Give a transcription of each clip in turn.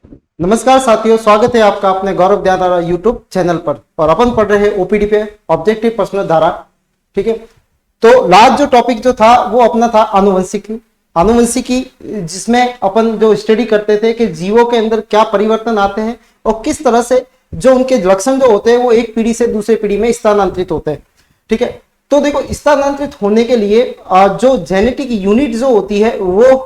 नमस्कार साथियों, स्वागत है आपका अपने गौरव धारा यूट्यूब चैनल पर। और अपन पढ़ रहे हैं ओपीडी पे ऑब्जेक्टिव प्रश्न धारा। ठीक है, तो लास्ट जो टॉपिक जो था वो अपना था आनुवंशिकी, जिसमें अपन जो स्टडी करते थे कि जीवों के अंदर क्या परिवर्तन आते हैं और किस तरह से जो उनके लक्षण जो होते हैं वो एक पीढ़ी से दूसरे पीढ़ी में स्थानांतरित होते हैं। ठीक है, तो देखो स्थानांतरित होने के लिए जो जेनेटिक यूनिट जो होती है वो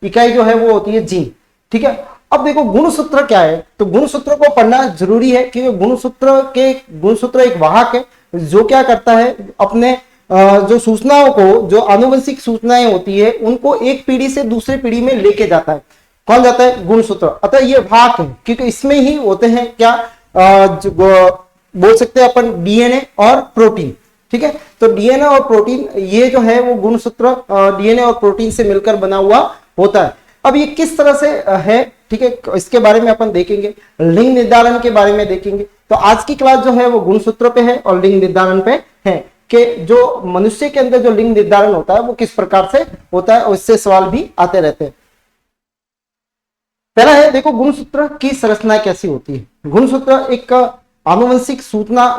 इकाई जो है वो होती है जीन। ठीक है, अब देखो गुणसूत्र क्या है, तो गुणसूत्र को पढ़ना जरूरी है क्योंकि गुणसूत्र एक वाहक है जो क्या करता है, अपने जो सूचनाओं को, जो आनुवंशिक सूचनाएं होती है उनको एक पीढ़ी से दूसरे पीढ़ी में लेके जाता है। कौन जाता है? गुणसूत्र। अतः ये वाहक है क्योंकि इसमें ही होते हैं क्या, बोल सकते हैं अपन डीएनए और प्रोटीन। ठीक है, तो डीएनए और प्रोटीन ये जो है वो गुणसूत्र डीएनए और प्रोटीन से मिलकर बना हुआ होता है। अब ये किस तरह से है, ठीक है, इसके बारे में अपन देखेंगे, लिंग निर्धारण के बारे में देखेंगे। तो आज की क्लास जो है वो गुणसूत्र पे है और लिंग निर्धारण पे है कि जो मनुष्य के अंदर जो लिंग निर्धारण होता है वो किस प्रकार से होता है और इससे सवाल भी आते रहते हैं। पहला है, देखो गुणसूत्र की संरचना कैसी होती है। गुणसूत्र एक आनुवंशिक सूचना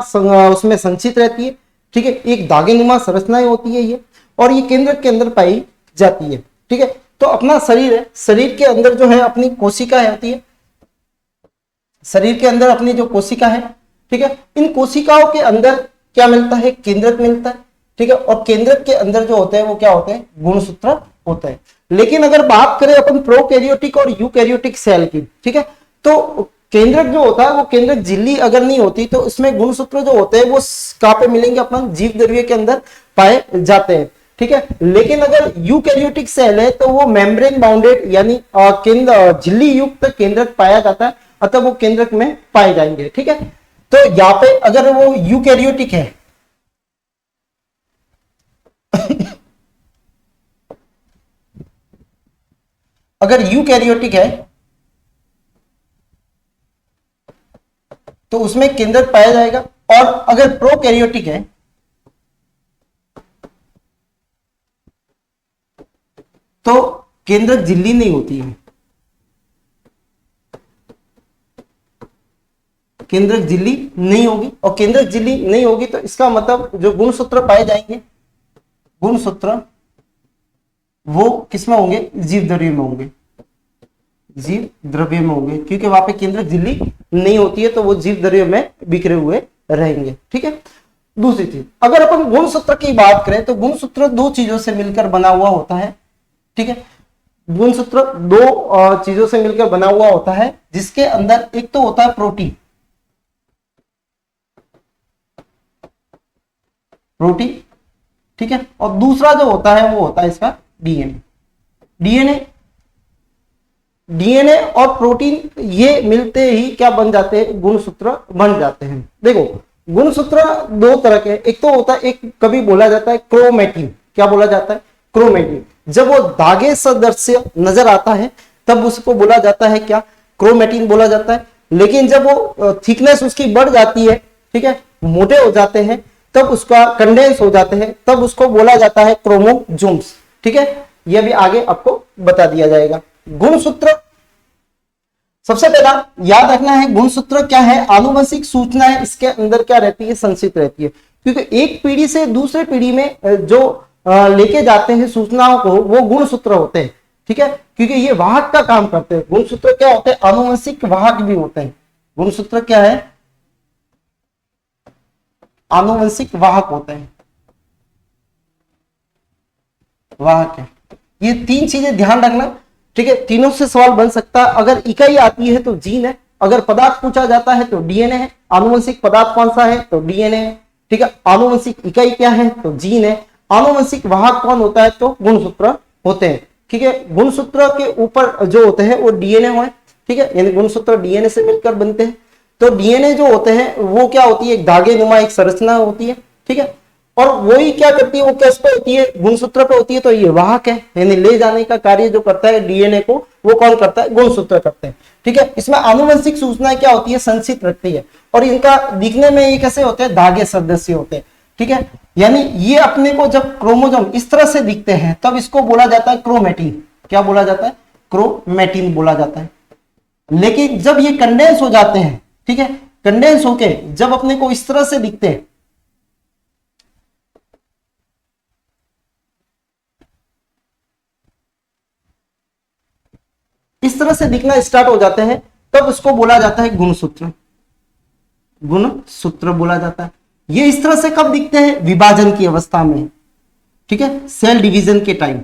उसमें संचित रहती है। ठीक है, एक धागेनुमा संरचनाएं होती है ये, और ये केंद्र के अंदर पाई जाती है। ठीक है, तो अपना शरीर है, शरीर के अंदर जो है अपनी कोशिका होती है, शरीर के अंदर अपनी जो कोशिका है, ठीक है, इन कोशिकाओं के अंदर क्या मिलता है? केंद्रक मिलता है। ठीक है, और केंद्रक के अंदर जो होते हैं वो क्या होते हैं? गुणसूत्र होते हैं। लेकिन अगर बात करें अपन प्रोकैरियोटिक और यूकैरियोटिक सेल की, ठीक है, तो केंद्रक जो होता है वो केंद्रक झिल्ली अगर नहीं होती तो इसमें गुणसूत्र जो होते हैं वो कहां पे मिलेंगे? अपन जीव द्रव्य के अंदर पाए जाते हैं। ठीक है, लेकिन अगर यूकैरियोटिक सेल है तो वो मेम्ब्रेन बाउंडेड यानी केंद्र झिल्ली युक्त केंद्रक पाया जाता है, अतः वो केंद्रक में पाए जाएंगे। ठीक है, तो यहाँ पे अगर वो यूकैरियोटिक है अगर यूकैरियोटिक है तो उसमें केंद्रक पाया जाएगा, और अगर प्रोकैरियोटिक है तो केंद्रक झिल्ली नहीं होती है, केंद्रक झिल्ली नहीं होगी। और केंद्रक झिल्ली नहीं होगी तो इसका मतलब जो गुणसूत्र पाए जाएंगे, गुणसूत्र वो किसमें होंगे? जीव द्रव्य में होंगे, जीव द्रव्य में होंगे, क्योंकि वहां पे केंद्रक झिल्ली नहीं होती है तो वो जीव द्रव्य में बिखरे हुए रहेंगे। ठीक है, दूसरी चीज, अगर अपन गुणसूत्र की बात करें तो गुणसूत्र दो चीजों से मिलकर बना हुआ होता है। ठीक है, गुणसूत्र दो चीजों से मिलकर बना हुआ होता है, जिसके अंदर एक तो होता है प्रोटीन, ठीक है, और दूसरा जो होता है वो होता है इसका डीएनए। डीएनए और प्रोटीन ये मिलते ही क्या बन जाते हैं? गुणसूत्र बन जाते हैं। देखो गुणसूत्र दो तरह के, एक तो होता है, एक कभी बोला जाता है क्रोमेटिन। क्या बोला जाता है? क्रोमेटिन। जब वो धागे सदृश्य नजर आता है तब उसको बोला जाता है क्या? क्रोमेटिन बोला जाता है। लेकिन जब वो थिकनेस उसकी बढ़ जाती है, ठीक है, मोटे हो जाते हैं, तब उसका कंडेंस हो जाते हैं, तब उसको बोला जाता है क्रोमोसोम्स। ठीक है, यह भी आगे आपको बता दिया जाएगा। गुणसूत्र सबसे पहला याद रखना है, गुणसूत्र क्या है? आनुवंशिक सूचनाएं इसके अंदर क्या रहती है? संचित रहती है, क्योंकि एक पीढ़ी से दूसरे पीढ़ी में जो लेके जाते हैं सूचनाओं को वो गुणसूत्र होते हैं। ठीक है, क्योंकि ये वाहक का काम करते हैं। गुणसूत्र क्या होते हैं? आनुवंशिक वाहक भी होते हैं। गुणसूत्र क्या है? आनुवंशिक वाहक होते हैं, वाहक है। ये तीन चीजें ध्यान रखना। ठीक है, तीनों से सवाल बन सकता है। अगर इकाई आती है तो जीन है, अगर पदार्थ पूछा जाता है तो डीएनए है। आनुवंशिक पदार्थ कौन सा है? तो डीएनए है। ठीक है, आनुवंशिक इकाई क्या है? तो जीन है। आनुवंशिक वाहक कौन होता है? तो गुणसूत्र होते हैं। ठीक है, गुणसूत्र के ऊपर जो होते हैं वो डीएनए है। ठीक है, यानी गुणसूत्र डीएनए से मिलकर बनते हैं। तो डीएनए जो होते हैं वो क्या होती है? एक धागेनुमा एक संरचना होती है। ठीक है, और वही क्या करती है? वो किस पे होती है? गुणसूत्र पे होती है। तो ये वाहक है, यानी ले जाने का कार्य जो करता है डीएनए को, वो कौन करता है? गुणसूत्र करते हैं। ठीक है, इसमें आनुवंशिक सूचनाएं क्या होती है? संचित रखती है, और इनका दिखने में ये कैसे होते हैं? धागे सदृश्य होते हैं। ठीक है, यानी ये अपने को जब क्रोमोसोम इस तरह से दिखते हैं तब इसको बोला जाता है क्रोमेटिन। क्या बोला जाता है? क्रोमेटिन बोला जाता है। लेकिन जब ये कंडेंस हो जाते हैं, ठीक है, कंडेंस होके जब अपने को इस तरह से दिखते हैं, इस तरह से दिखना स्टार्ट हो जाते हैं, तब उसको बोला जाता है गुणसूत्र। गुणसूत्र बोला जाता है। ये इस तरह से कब दिखते हैं? विभाजन की अवस्था में, ठीक है, सेल डिवीजन के टाइम।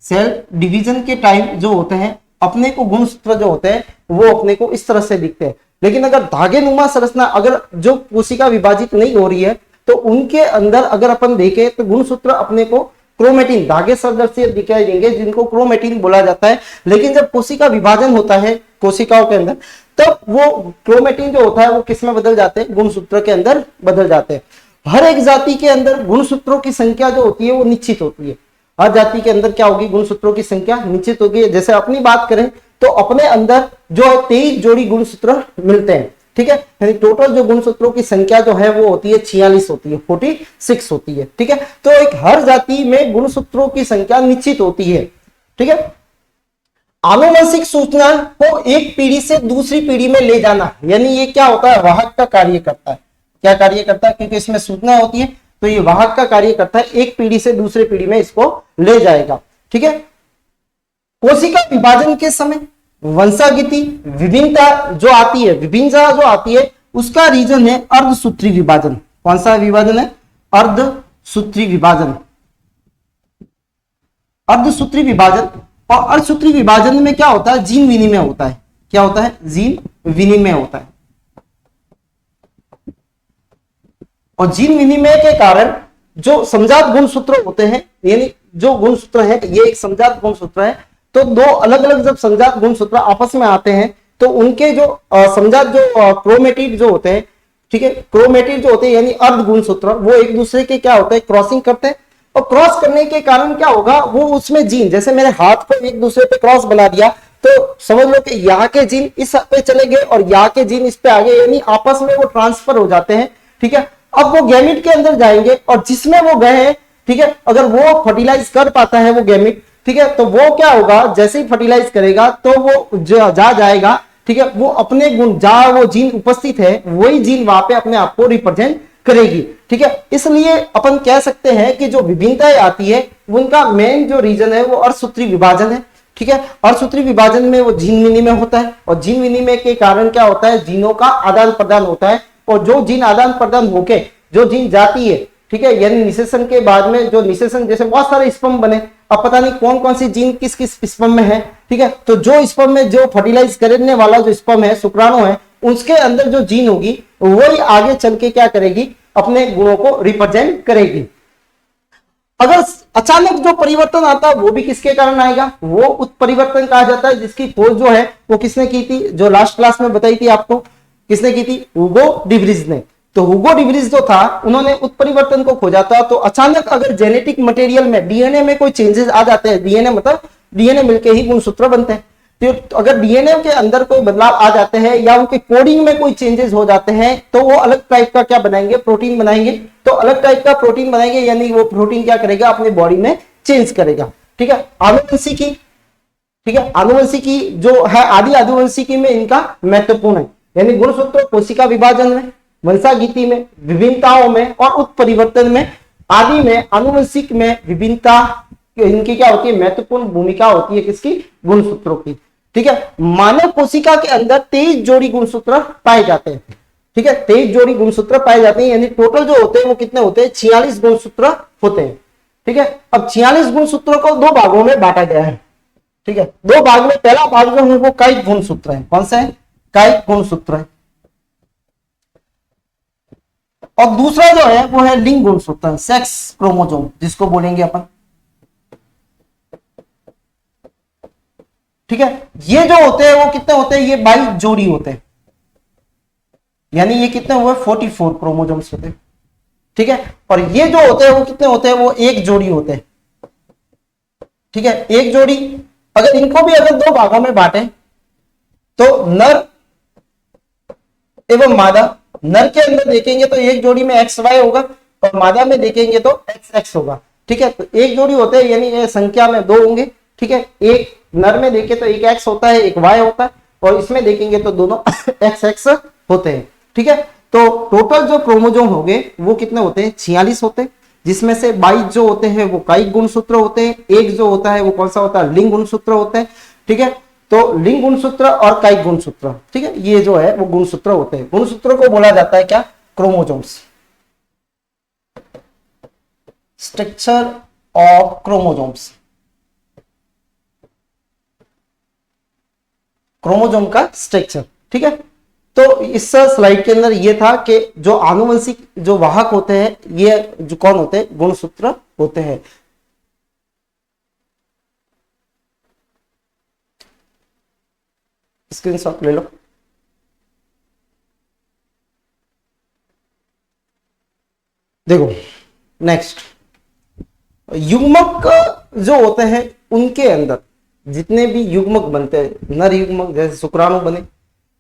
सेल डिवीजन के टाइम जो होते हैं अपने को गुणसूत्र जो होते हैं वो अपने को इस तरह से दिखते हैं। लेकिन अगर धागे नुमा संरचना अगर जो कोशिका विभाजित नहीं हो रही है तो उनके अंदर अगर अपन देखें तो गुणसूत्र अपने को क्रोमेटिन, धागे सदृश दिखाई देंगे जिनको क्रोमेटिन बोला जाता है। लेकिन जब कोशिका विभाजन होता है कोशिकाओं के अंदर, तब वो क्रोमेटिन जो होता है वो किस में बदल जाते हैं? गुणसूत्र के अंदर बदल जाते हैं। हर एक जाति के अंदर गुणसूत्रों की संख्या जो होती है वो निश्चित होती है। हर जाति के अंदर क्या होगी? गुणसूत्रों की संख्या निश्चित होगी। जैसे अपनी बात करें तो अपने अंदर जो है 23 जोड़ी गुणसूत्र मिलते हैं, ठीक है, यानी टोटल जो गुणसूत्रों की संख्या जो है वो होती है 46 होती है, 46 होती है, ठीक है। तो एक हर जाति में गुणसूत्रों की संख्या निश्चित होती है, ठीक है। आनुवंशिक सूचना को एक पीढ़ी से दूसरी पीढ़ी में ले जाना, यानी ये क्या होता है? वाहक का कार्य करता है। क्या कार्य करता है? क्योंकि इसमें सूचना होती है तो ये वाहक का कार्य करता है, एक पीढ़ी से दूसरी पीढ़ी में इसको ले जाएगा, ठीक है। कोशिका विभाजन के समय वंशागति विभिन्नता जो आती है, विभिन्नता जो आती है उसका रीजन है अर्धसूत्री विभाजन। कौन सा विभाजन है? अर्धसूत्री विभाजन। अर्धसूत्री विभाजन, और अर्धसूत्री विभाजन में क्या होता है? जीन विनिमय होता है। क्या होता है? जीन विनिमय होता है। और जीन विनिमय के कारण जो समजात गुणसूत्र होते हैं, यानी जो गुणसूत्र है ये एक समजात गुणसूत्र है, तो दो अलग अलग जब समजात गुणसूत्र आपस में आते हैं तो उनके जो समजात जो क्रोमेटिड जो होते हैं, ठीक है, क्रोमेटिड जो होते हैं यानी अर्ध गुणसूत्र, वो एक दूसरे के क्या होता है? क्रॉसिंग करते हैं। और क्रॉस करने के कारण क्या होगा? वो उसमें जीन, जैसे मेरे हाथ को एक दूसरे पे क्रॉस बना दिया तो समझ लो कि यहाँ के जीन इस पे चले गए और यहाँ के जीन इस पे आ गए, यानी आपस में वो ट्रांसफर हो जाते हैं, ठीक है। अब वो गैमिट के अंदर जाएंगे और जिसमें वो गए हैं, ठीक है, अगर वो फर्टिलाइज कर पाता है वो गैमिट, ठीक है, तो वो क्या होगा? जैसे ही फर्टिलाइज करेगा तो वो जा जाएगा, ठीक है, वो अपने गुण जहां वो जीन उपस्थित है वही जीन वहां पे अपने आप को रिप्रेजेंट करेगी, ठीक है। इसलिए अपन कह सकते हैं कि जो विभिन्नताएं आती है उनका मेन जो रीजन है वो अर्धसूत्री विभाजन है, ठीक है। अर्धसूत्री विभाजन में वो जीन विनिमय होता है और जीन विनिमय के कारण क्या होता है? जीनों का आदान प्रदान होता है, और जो जीन आदान प्रदान होके जो जीन जाती है, ठीक है, यानी निषेचन के बाद में जो निषेचन, जैसे बहुत सारे स्पर्म बने, अब पता नहीं कौन कौन सी जीन किस किस स्पर्म में है, ठीक है, तो जो स्पर्म में जो फर्टिलाइज करने वाला जो स्पर्म है, शुक्राणु है, उसके अंदर जो जीन होगी वही आगे चल के क्या करेगी? अपने गुणों को रिप्रेजेंट करेगी। अगर अचानक जो परिवर्तन आता है वो भी किसके कारण आएगा? वो उत्परिवर्तन कहा जाता है, जिसकी खोज जो है वो किसने की थी? जो लास्ट क्लास में बताई थी आपको, किसने की थी? हुगो डिवरीज ने। तो हुगो डिवरीज जो था उन्होंने उत्परिवर्तन को खोजा था। तो अचानक अगर जेनेटिक मटेरियल में डीएनए में कोई चेंजेस आ जाते हैं, डीएनए मतलब डीएनए मिलके ही गुणसूत्र बनते हैं, तो अगर डीएनए के अंदर कोई बदलाव आ जाते हैं या उनके कोडिंग में कोई चेंजेस हो जाते हैं तो वो अलग टाइप का क्या बनाएंगे? प्रोटीन बनाएंगे। तो अलग टाइप का प्रोटीन बनाएंगे, यानी वो प्रोटीन क्या करेगा? अपने बॉडी में चेंज करेगा, ठीक है। आनुवंशिकी, ठीक है, आनुवंशिकी जो है आदि आनुवंशिकी में इनका महत्वपूर्ण है, यानी गुणसूत्र कोशिका विभाजन में, वंशागति में, विभिन्नताओं में और उत्परिवर्तन में, आदि में, आनुवंशिक में विभिन्नता इनकी क्या होती है? महत्वपूर्ण भूमिका होती है किसकी? गुणसूत्रों की, ठीक है। मानव कोशिका के अंदर 23 जोड़ी गुणसूत्र पाए जाते हैं, ठीक है, 23 जोड़ी गुणसूत्र पाए जाते हैं, यानी टोटल जो होते हैं वो कितने होते हैं? 46 गुणसूत्र होते हैं, ठीक है। अब 46 गुणसूत्रों को दो भागों में बांटा गया है, ठीक है, दो भाग में। पहला भाग जो है वो कायिक गुणसूत्र है। कौन सा है? कायिक गुणसूत्र है। और दूसरा जो है वो है लिंग गुणसूत्र, सेक्स क्रोमोसोम जिसको बोलेंगे अपन, ठीक है। ये जो होते हैं वो कितने होते हैं? ये 22 जोड़ी होते हैं, यानी ये कितने हुए? 44 क्रोमोसोम्स होते हैं, ठीक है। और ये जो होते हैं वो कितने होते हैं? वो एक जोड़ी होते हैं, ठीक है, एक जोड़ी। अगर इनको भी अगर दो भागों में बांटे तो नर एवं मादा, नर के अंदर देखेंगे तो एक जोड़ी में एक्स वाई होगा और मादा में देखेंगे तो एक्स एक्स होगा, ठीक है। तो एक जोड़ी होते हैं यानी संख्या में दो होंगे, ठीक है, एक नर में देखें तो एक एक्स होता है, एक वाई होता है, और इसमें देखेंगे तो दोनों एक्स एक्स होते हैं। ठीक है, तो टोटल जो क्रोमोजोम हो गए वो कितने होते हैं, 46 होते हैं, जिसमें से 22 जो होते हैं वो कायिक गुणसूत्र होते हैं, एक जो होता है वो कौन सा होता है, लिंग गुणसूत्र होते हैं। ठीक है, तो लिंग गुणसूत्र और कायिक गुणसूत्र, ठीक है, ये जो है वो गुणसूत्र होते हैं। गुणसूत्रों को बोला जाता है क्या, chromosomes. Structure of chromosomes, chromosome का स्ट्रक्चर। ठीक है, तो इस स्लाइड के अंदर ये था कि जो आनुवंशिक जो वाहक होते हैं ये जो कौन होते हैं, गुणसूत्र होते हैं। स्क्रीनशॉट ले लो। देखो नेक्स्ट, युग्मक जो होते हैं उनके अंदर जितने भी युग्मक बनते हैं, नर युग्मक जैसे शुक्राणु बने,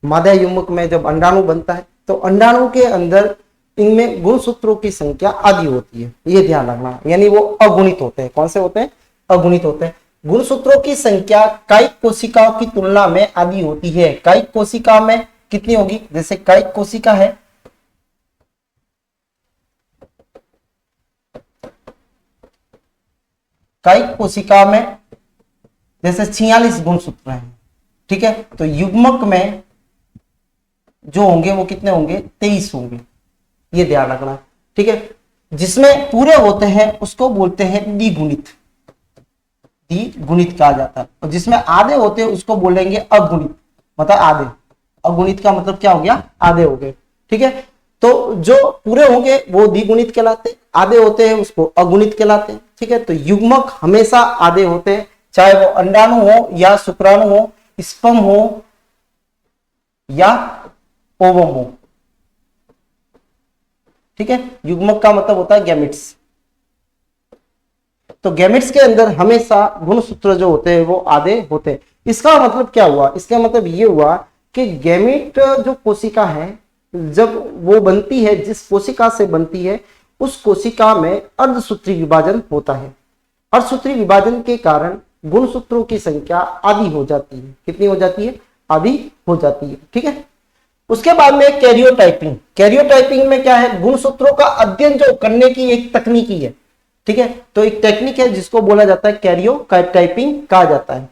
मादा युग्मक में जब अंडाणु बनता है तो अंडाणु के अंदर इनमें गुणसूत्रों की संख्या आधी होती है, ये ध्यान रखना, यानी वो अगुणित होते हैं। कौन से होते हैं, अगुणित होते हैं। गुणसूत्रों की संख्या कायिक कोशिकाओं की तुलना में आधी होती है। कायिक कोशिका में कितनी होगी, जैसे कायिक कोशिका है, कायिक कोशिका में जैसे 46 गुणसूत्र हैं। ठीक है, तो युग्मक में जो होंगे वो कितने होंगे, 23 होंगे, ये ध्यान रखना। ठीक है, जिसमें पूरे होते हैं उसको बोलते हैं द्विगुणित, द्विगुणित कहा जाता है, और जिसमें आधे होते हैं उसको बोलेंगे अगुणित, मतलब आधे। अगुणित का मतलब क्या हो गया, आधे हो गए। ठीक है, तो जो पूरे होंगे वो द्विगुणित कहलाते हैं, आधे होते हैं उसको अगुणित कहलाते हैं। ठीक है, तो युग्मक हमेशा आधे होते हैं, चाहे वो अंडाणु हो या शुक्राणु हो, स्पर्म हो या ओवम हो। ठीक है, युग्मक का मतलब होता है गैमेट्स। तो गैमेट्स के अंदर हमेशा गुणसूत्र जो होते हैं वो आधे होते हैं। इसका मतलब क्या हुआ, इसका मतलब ये हुआ कि गैमेट जो कोशिका है जब वो बनती है, जिस कोशिका से बनती है उस कोशिका में अर्धसूत्री विभाजन होता है। अर्धसूत्री विभाजन के कारण गुणसूत्रों की संख्या आधी हो जाती है। कितनी हो जाती है, आधी हो जाती है। ठीक है, उसके बाद में कैरियोटाइपिंग। कैरियोटाइपिंग में क्या है, गुणसूत्रों का अध्ययन जो करने की एक तकनीकी है। ठीक है, तो एक टेक्निक है जिसको बोला जाता है कैरियोटाइपिंग कहा जाता है।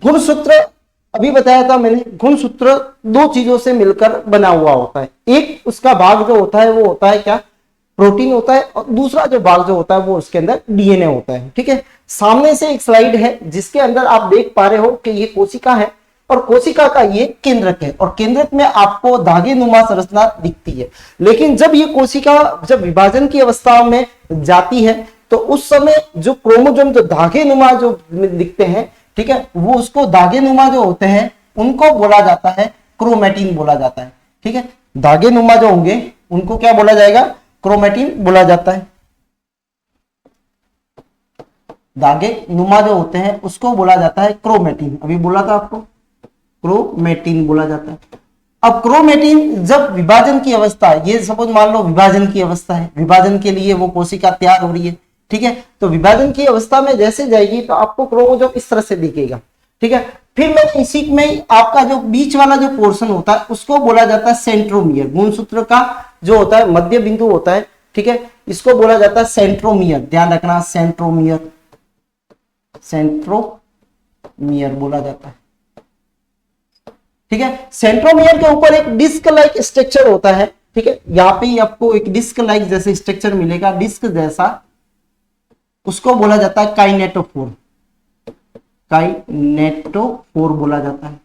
गुणसूत्र अभी बताया था मैंने, गुणसूत्र दो चीजों से मिलकर बना हुआ होता है। एक उसका भाग जो होता है वो होता है क्या, प्रोटीन होता है, और दूसरा जो भाग जो होता है वो उसके अंदर डीएनए होता है। ठीक है, सामने से एक स्लाइड है जिसके अंदर आप देख पा रहे हो कि ये कोशिका है और कोशिका का ये केंद्रक है, और केंद्रक में आपको धागे नुमा संरचना दिखती है। लेकिन जब ये कोशिका जब विभाजन की अवस्था में जाती है तो उस समय जो क्रोमोसोम जो धागे नुमा जो दिखते हैं, ठीक है, वो उसको धागे नुमा जो होते हैं उनको बोला जाता है क्रोमैटिन बोला जाता है। ठीक है, धागे नुमा जो होंगे उनको क्या बोला जाएगा, क्रोमैटिन बोला जाता है। धागे नुमा जो होते हैं उसको बोला जाता है क्रोमैटिन। अभी बोला था आपको, क्रोमैटिन बोला जाता है। अब क्रोमैटिन जब विभाजन की अवस्था है, ये सपोज मान लो विभाजन की अवस्था है, विभाजन के लिए वो कोशिका तैयार हो रही है। ठीक है, तो विभाजन की अवस्था में जैसे जाएगी तो आपको क्रोमोसोम इस तरह से दिखेगा। ठीक है, फिर मैं इसी में आपका जो बीच वाला जो पोर्शन होता है उसको बोला जाता है सेंट्रोमियर। गुणसूत्र का जो होता है मध्य बिंदु होता है, ठीक है, इसको बोला जाता है सेंट्रोमियर। ध्यान रखना, सेंट्रोमियर, सेंट्रोमियर बोला जाता है। ठीक है, सेंट्रोमियर के ऊपर एक डिस्क लाइक स्ट्रक्चर होता है। ठीक है, यहां पे आपको एक डिस्क लाइक जैसे स्ट्रक्चर मिलेगा, डिस्क जैसा, उसको बोला जाता है काइनेटोफोर। काइनेटोफोर बोला जाता है।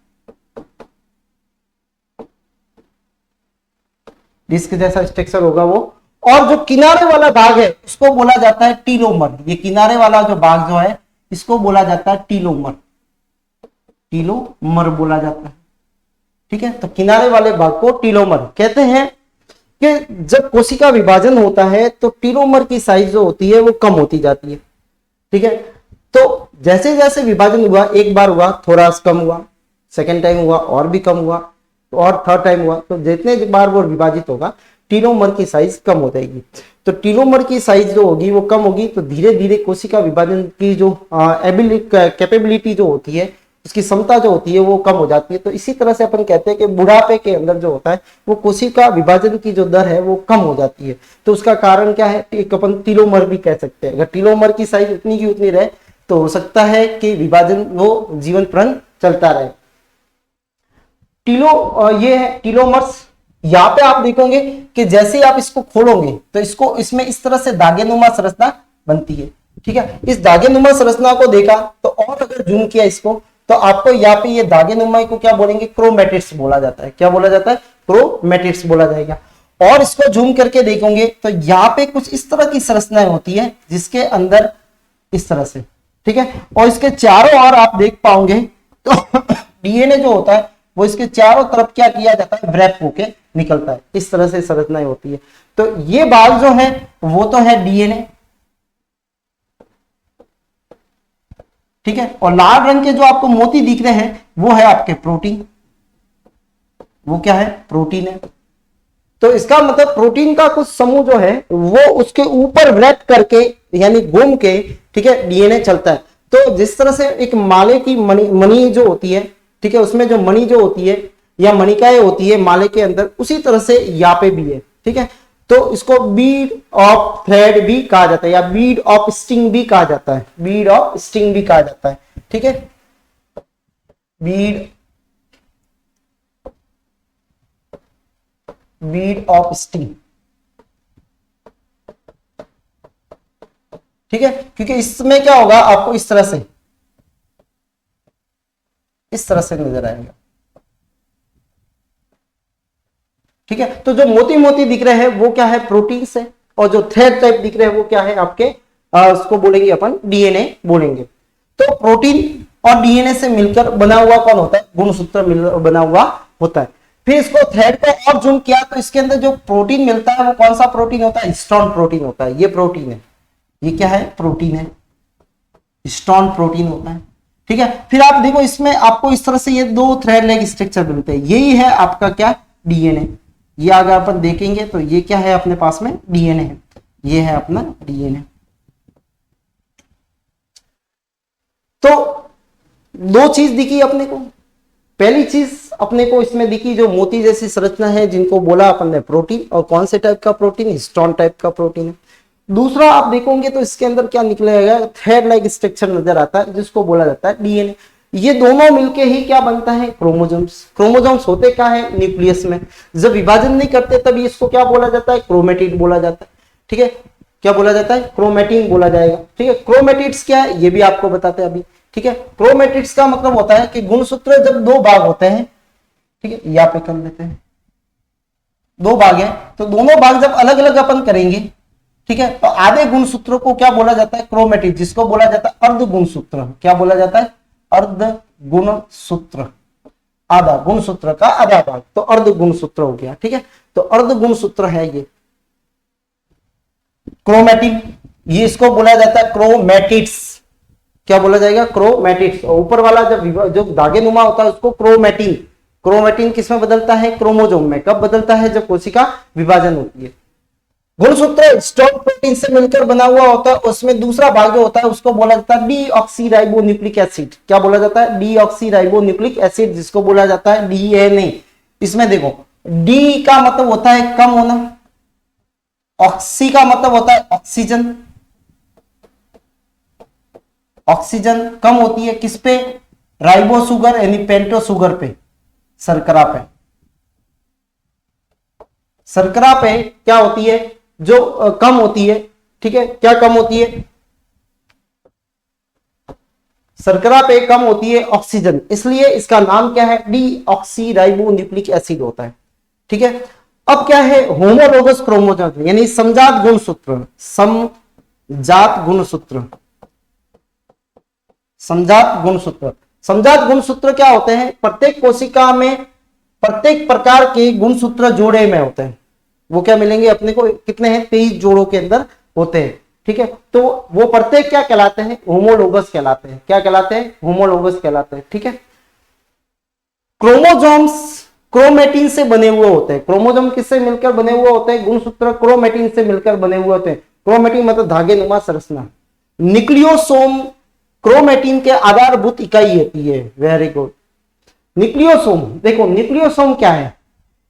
डिस्क जैसा स्ट्रक्चर होगा वो, और जो किनारे वाला भाग है उसको बोला जाता है टीलोमर। ये किनारे वाला जो भाग जो है इसको बोला जाता है टीलोमर, टीलोमर बोला जाता है। ठीक है, तो किनारे वाले भाग को टीलोमर कहते हैं। कि जब कोशिका विभाजन होता है तो टीलोमर की साइज जो होती है वो कम होती जाती है। ठीक है, तो जैसे जैसे विभाजन हुआ, एक बार हुआ थोड़ा कम हुआ, सेकेंड टाइम हुआ और भी कम हुआ, और थर्ड टाइम हुआ, तो जितने बार वो विभाजित होगा टीलोमर की साइज कम हो जाएगी। तो टीलोमर की साइज जो होगी वो कम होगी, तो धीरे धीरे कोशिका विभाजन की जो कैपेबिलिटी जो होती है, उसकी क्षमता जो होती है वो कम हो जाती है। तो इसी तरह से अपन कहते हैं कि बुढ़ापे के अंदर जो होता है वो कोशिका विभाजन की जो दर है वो कम हो जाती है। तो उसका कारण क्या है, एक अपन टीलोमर भी कह सकते हैं। अगर टीलोमर की साइज उतनी की उतनी रहे तो हो सकता है कि विभाजन वो जीवन पर्यंत चलता रहे। ये है टीलोमर्स। यहाँ पे आप देखोगे कि जैसे ही आप इसको खोलोगे तो इसमें इस तरह से धागेनुमा संरचना बनती है। ठीक है, इस धागेनुमा संरचना को देखा तो और अगर जूम किया इसको तो आपको यहाँ पे ये धागेनुमा को क्या बोलेंगे, क्रोमैटिड्स बोला जाता है। क्या बोला जाता है, क्रोमैटिड्स बोला जाएगा। और इसको जूम करके देखोगे तो यहाँ पे कुछ इस तरह की संरचनाएं होती है जिसके अंदर इस तरह से, ठीक है, और इसके चारों ओर आप देख पाओगे तो डीएनए जो होता है वो इसके चारों तरफ क्या किया जाता है, व्रैप होके निकलता है। इस तरह से संरचनाएं होती है। तो ये भाग जो है वो तो है डीएनए, ठीक है, और लाल रंग के जो आपको मोती दिख रहे हैं वो है आपके प्रोटीन। वो क्या है, प्रोटीन है। तो इसका मतलब प्रोटीन का कुछ समूह जो है वो उसके ऊपर व्रैप करके यानी घूम के, ठीक है, डीएनए चलता है। तो जिस तरह से एक माले की मणि जो होती है, ठीक है, उसमें जो मणि जो होती है या मणिकाएं होती है माले के अंदर, उसी तरह से यहाँ पे भी है। ठीक है, तो इसको बीड ऑफ थ्रेड भी कहा जाता है या बीड ऑफ स्टिंग भी कहा जाता है। बीड ऑफ स्टिंग भी कहा जाता है। ठीक है, बीड ऑफ स्टिंग। ठीक है, क्योंकि इसमें क्या होगा, आपको इस तरह से नजर आएगा। ठीक है, तो जो मोती मोती दिख रहे हैं वो क्या है, प्रोटीन से, और जो थ्रेड टाइप दिख रहे हैं वो क्या है आपके, उसको बोलेंगे अपन डीएनए बोलेंगे। तो प्रोटीन और डीएनए से मिलकर बना हुआ कौन होता है, गुणसूत्र बना हुआ होता है। फिर इसको थ्रेड को और जूम किया तो इसके अंदर जो प्रोटीन मिलता है वो कौन सा प्रोटीन होता है, हिस्टोन प्रोटीन होता है। ये प्रोटीन है, ये क्या है, प्रोटीन है, हिस्टोन प्रोटीन होता है। ठीक है, फिर आप देखो इसमें आपको इस तरह से ये दो थ्रेड लाइक स्ट्रक्चर मिलते हैं। यही है आपका क्या, डीएनए। ये अगर अपन देखेंगे तो ये क्या है अपने पास में, डीएनए है। ये है अपना डीएनए। तो दो चीज दिखी अपने को। पहली चीज अपने को इसमें दिखी जो मोती जैसी संरचना है जिनको बोला अपन ने प्रोटीन, और कौन से टाइप का प्रोटीन, हिस्टोन टाइप का प्रोटीन है। दूसरा आप देखोगे तो इसके अंदर क्या निकलेगा, थ्रेड लाइक स्ट्रक्चर नजर आता है जिसको बोला जाता है डीएनए। ये दोनों मिलके ही क्या बनता है, क्रोमोसोम्स। क्रोमोसोम्स होते क्या है, न्यूक्लियस में। जब विभाजन नहीं करते तभी इसको क्या बोला जाता है, क्रोमेटिड बोला जाता है। ठीक है, क्या बोला जाता है, क्रोमेटिन बोला जाएगा। ठीक है, क्रोमेटिड्स क्या है ये भी आपको बताते हैं अभी। ठीक है, क्रोमेटिड्स का मतलब होता है कि गुणसूत्र जब दो भाग होते हैं, ठीक है, यहाँ पे कर लेते हैं, दो भाग है तो दोनों भाग जब अलग अलग अपन करेंगे, ठीक है, तो आधे गुणसूत्रों को क्या बोला जाता है, क्रोमेटिड, जिसको बोला जाता है अर्ध गुणसूत्र। क्या बोला जाता है, अर्ध गुणसूत्र। आधा गुणसूत्र का आधा भाग तो अर्ध गुणसूत्र हो गया। ठीक है, तो अर्ध गुणसूत्र है ये क्रोमेटिन। ये इसको बोला जाता है क्रोमेटिड्स। क्या बोला जाएगा, क्रोमेटिड्स। ऊपर वाला जब जो धागेनुमा होता है उसको क्रोमेटिन। क्रोमेटिन किसमें बदलता है, क्रोमोसोम में। कब बदलता है, जब कोशिका विभाजन होती है। गुणसूत्र स्टॉप प्रोटीन से मिलकर बना हुआ होता है। उसमें दूसरा भाग जो होता है उसको बोला जाता है डीऑक्सीराइबोन्यूक्लिक एसिड। क्या बोला जाता है, डीऑक्सीराइबोन्यूक्लिक एसिड, जिसको बोला जाता है डीएनए। इसमें देखो डी का मतलब होता है कम होना, ऑक्सी का मतलब होता है ऑक्सीजन। ऑक्सीजन कम होती है किस पे, राइबो शुगर यानी पेंटो शुगर पे, शर्करा पे। शर्करा पे क्या होती है, जो कम होती है। ठीक है, क्या कम होती है, शर्करा पे कम होती है ऑक्सीजन, इसलिए इसका नाम क्या है, डीऑक्सीराइबोन्यूक्लिक एसिड होता है। ठीक है, अब क्या है, होमोलोगस क्रोमोसोम यानी समजात गुणसूत्र। समजात गुणसूत्र, समजात गुणसूत्र। समजात गुणसूत्र क्या होते हैं, प्रत्येक कोशिका में प्रत्येक प्रकार के गुणसूत्र जोड़े में होते हैं। वो क्या मिलेंगे अपने को, कितने हैं, 23 जोड़ों के अंदर होते हैं। ठीक है, तो वो प्रत्येक क्या कहलाते हैं, होमोलोगस कहलाते हैं। क्या कहलाते हैं, होमोलोगस कहलाते हैं। ठीक है, क्रोमोसोम्स क्रोमेटिन से बने हुए होते हैं। क्रोमोसोम किससे मिलकर बने हुए होते हैं? गुणसूत्र क्रोमेटिन से मिलकर बने हुए होते हैं। क्रोमेटिन मतलब धागे नुमा संरचना। न्यूक्लियोसोम क्रोमेटिन के आधारभूत इकाई होती है। Very good. न्यूक्लियोसोम, देखो न्यूक्लियोसोम क्या है?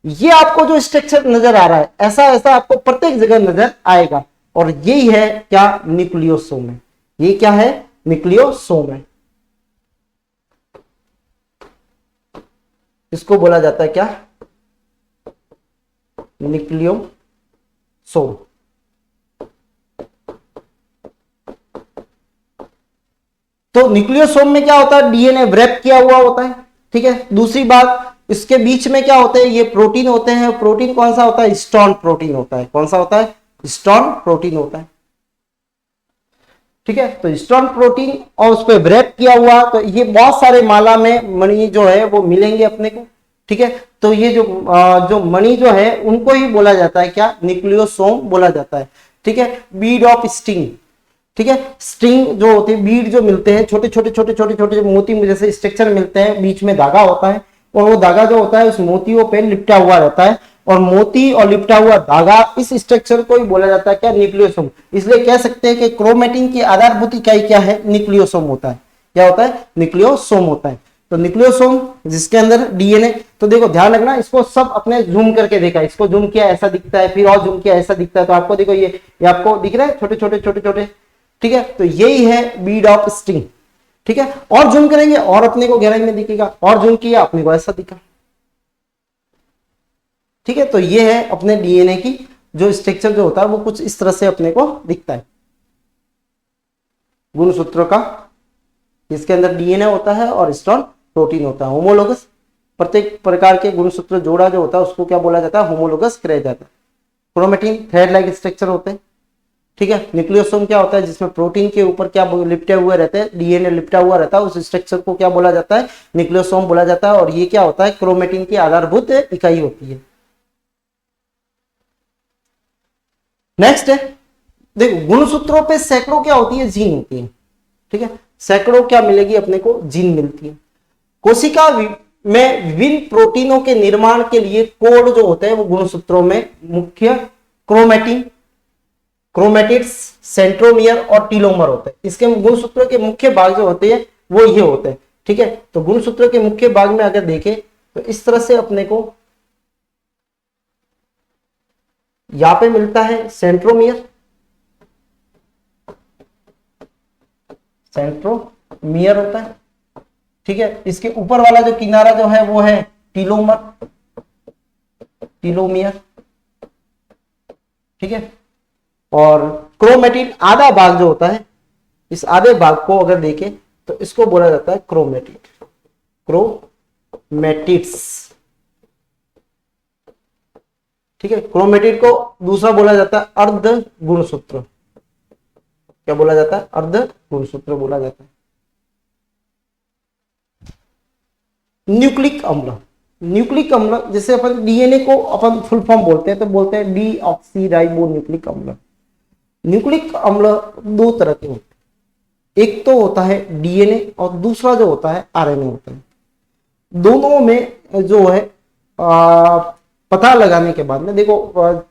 ये आपको जो स्ट्रक्चर नजर आ रहा है ऐसा ऐसा आपको प्रत्येक जगह नजर आएगा, और यही है क्या? न्यूक्लियोसोम है। ये क्या है? न्यूक्लियोसोम है। इसको बोला जाता है क्या? न्यूक्लियोसोम। तो न्यूक्लियोसोम में क्या होता है? डीएनए व्रैप किया हुआ होता है, ठीक है। दूसरी बात, इसके बीच में क्या होते हैं? ये प्रोटीन होते हैं। प्रोटीन कौन सा होता है? हिस्टोन प्रोटीन होता है। कौन सा होता है? हिस्टोन प्रोटीन होता है, ठीक है। तो हिस्टोन प्रोटीन और उस पर व्रैप किया हुआ, तो ये बहुत सारे माला में मणि जो है वो मिलेंगे अपने को, ठीक है। तो ये जो मणि जो है उनको ही बोला जाता है क्या? न्यूक्लियोसोम बोला जाता है, ठीक है। बीड ऑफ स्टिंग, ठीक है। स्ट्रिंग जो होती है, बीड जो मिलते हैं, छोटे छोटे छोटे छोटे छोटे मोती जैसे स्ट्रक्चर मिलते हैं, बीच में धागा होता है, और वो धागा जो होता है उस मोतियों पे लिपटा हुआ रहता है, और मोती और लिपटा हुआ धागा, इस स्ट्रक्चर को ही बोला जाता है क्या? न्यूक्लियोसोम। इसलिए कह सकते हैं कि क्रोमेटिन की आधारभूत इकाई क्या है? न्यूक्लियोसोम होता है। क्या होता है? न्यूक्लियोसोम होता है। तो न्यूक्लियोसोम जिसके अंदर डीएनए, तो देखो ध्यान रखना, इसको सब अपने जूम करके देखा, इसको जूम किया ऐसा दिखता है, फिर और जूम किया ऐसा दिखता है, तो आपको देखो ये आपको दिख रहा है छोटे छोटे छोटे छोटे, ठीक है। तो यही है बीड ऑफ स्टिंग, ठीक है। और जूम करेंगे और अपने को गहराई में दिखेगा, और जूम किया अपने को ऐसा दिखा, ठीक है। तो ये है अपने डीएनए की जो स्ट्रक्चर जो होता है वो कुछ इस तरह से अपने को दिखता है गुणसूत्रों का। इसके अंदर डीएनए होता है और हिस्टोन प्रोटीन होता है। होमोलोगस, प्रत्येक प्रकार के गुणसूत्र जोड़ा जो होता है उसको क्या बोला जाता है? होमोलोगस कहा जाता है। क्रोमेटिन थ्रेड लाइक स्ट्रक्चर होते हैं, ठीक है। न्यूक्लियोसोम क्या होता है? जिसमें प्रोटीन के ऊपर क्या लिपटे हुए रहते हैं, डीएनए लिपटा हुआ रहता है, उस स्ट्रक्चर को क्या बोला जाता है? न्यूक्लियोसोम बोला जाता है। और ये क्या होता है? क्रोमेटिन की आधारभूत इकाई होती है। नेक्स्ट है, देखो गुणसूत्रों पे सैकड़ों क्या होती है? जीन होती है, ठीक है। सैकड़ों क्या मिलेगी अपने को? जीन मिलती है। कोशिका में विभिन्न प्रोटीनों के निर्माण के लिए कोड जो होते हैं वो गुणसूत्रों में मुख्य क्रोमेटिन, क्रोमेटिड्स, सेंट्रोमियर और टीलोमर होते हैं। इसके गुणसूत्रों के मुख्य भाग जो होते हैं वो ये होते हैं, ठीक है। तो गुणसूत्रों के मुख्य भाग में अगर देखें तो इस तरह से अपने को यहां पे मिलता है सेंट्रोमियर, सेंट्रोमियर होता है, ठीक है। इसके ऊपर वाला जो किनारा जो है वो है टीलोमर, टीलोमियर, ठीक है। और क्रोमेटिन आधा भाग जो होता है, इस आधे भाग को अगर देखें तो इसको बोला जाता है क्रोमेटिड, क्रोमेटिड्स, ठीक है। क्रोमेटिड को दूसरा बोला जाता है अर्ध गुणसूत्र। क्या बोला जाता है? अर्ध गुणसूत्र बोला जाता है। न्यूक्लिक अम्ल, न्यूक्लिक अम्ल जैसे अपन डीएनए को अपन फुल फॉर्म बोलते हैं तो बोलते हैं डीऑक्सीराइबो न्यूक्लिक अम्ल। न्यूक्लिक अम्ल दो तरह के होते हैं, एक तो होता है डीएनए और दूसरा जो होता है आरएनए होता है। दोनों में जो है पता लगाने के बाद में देखो,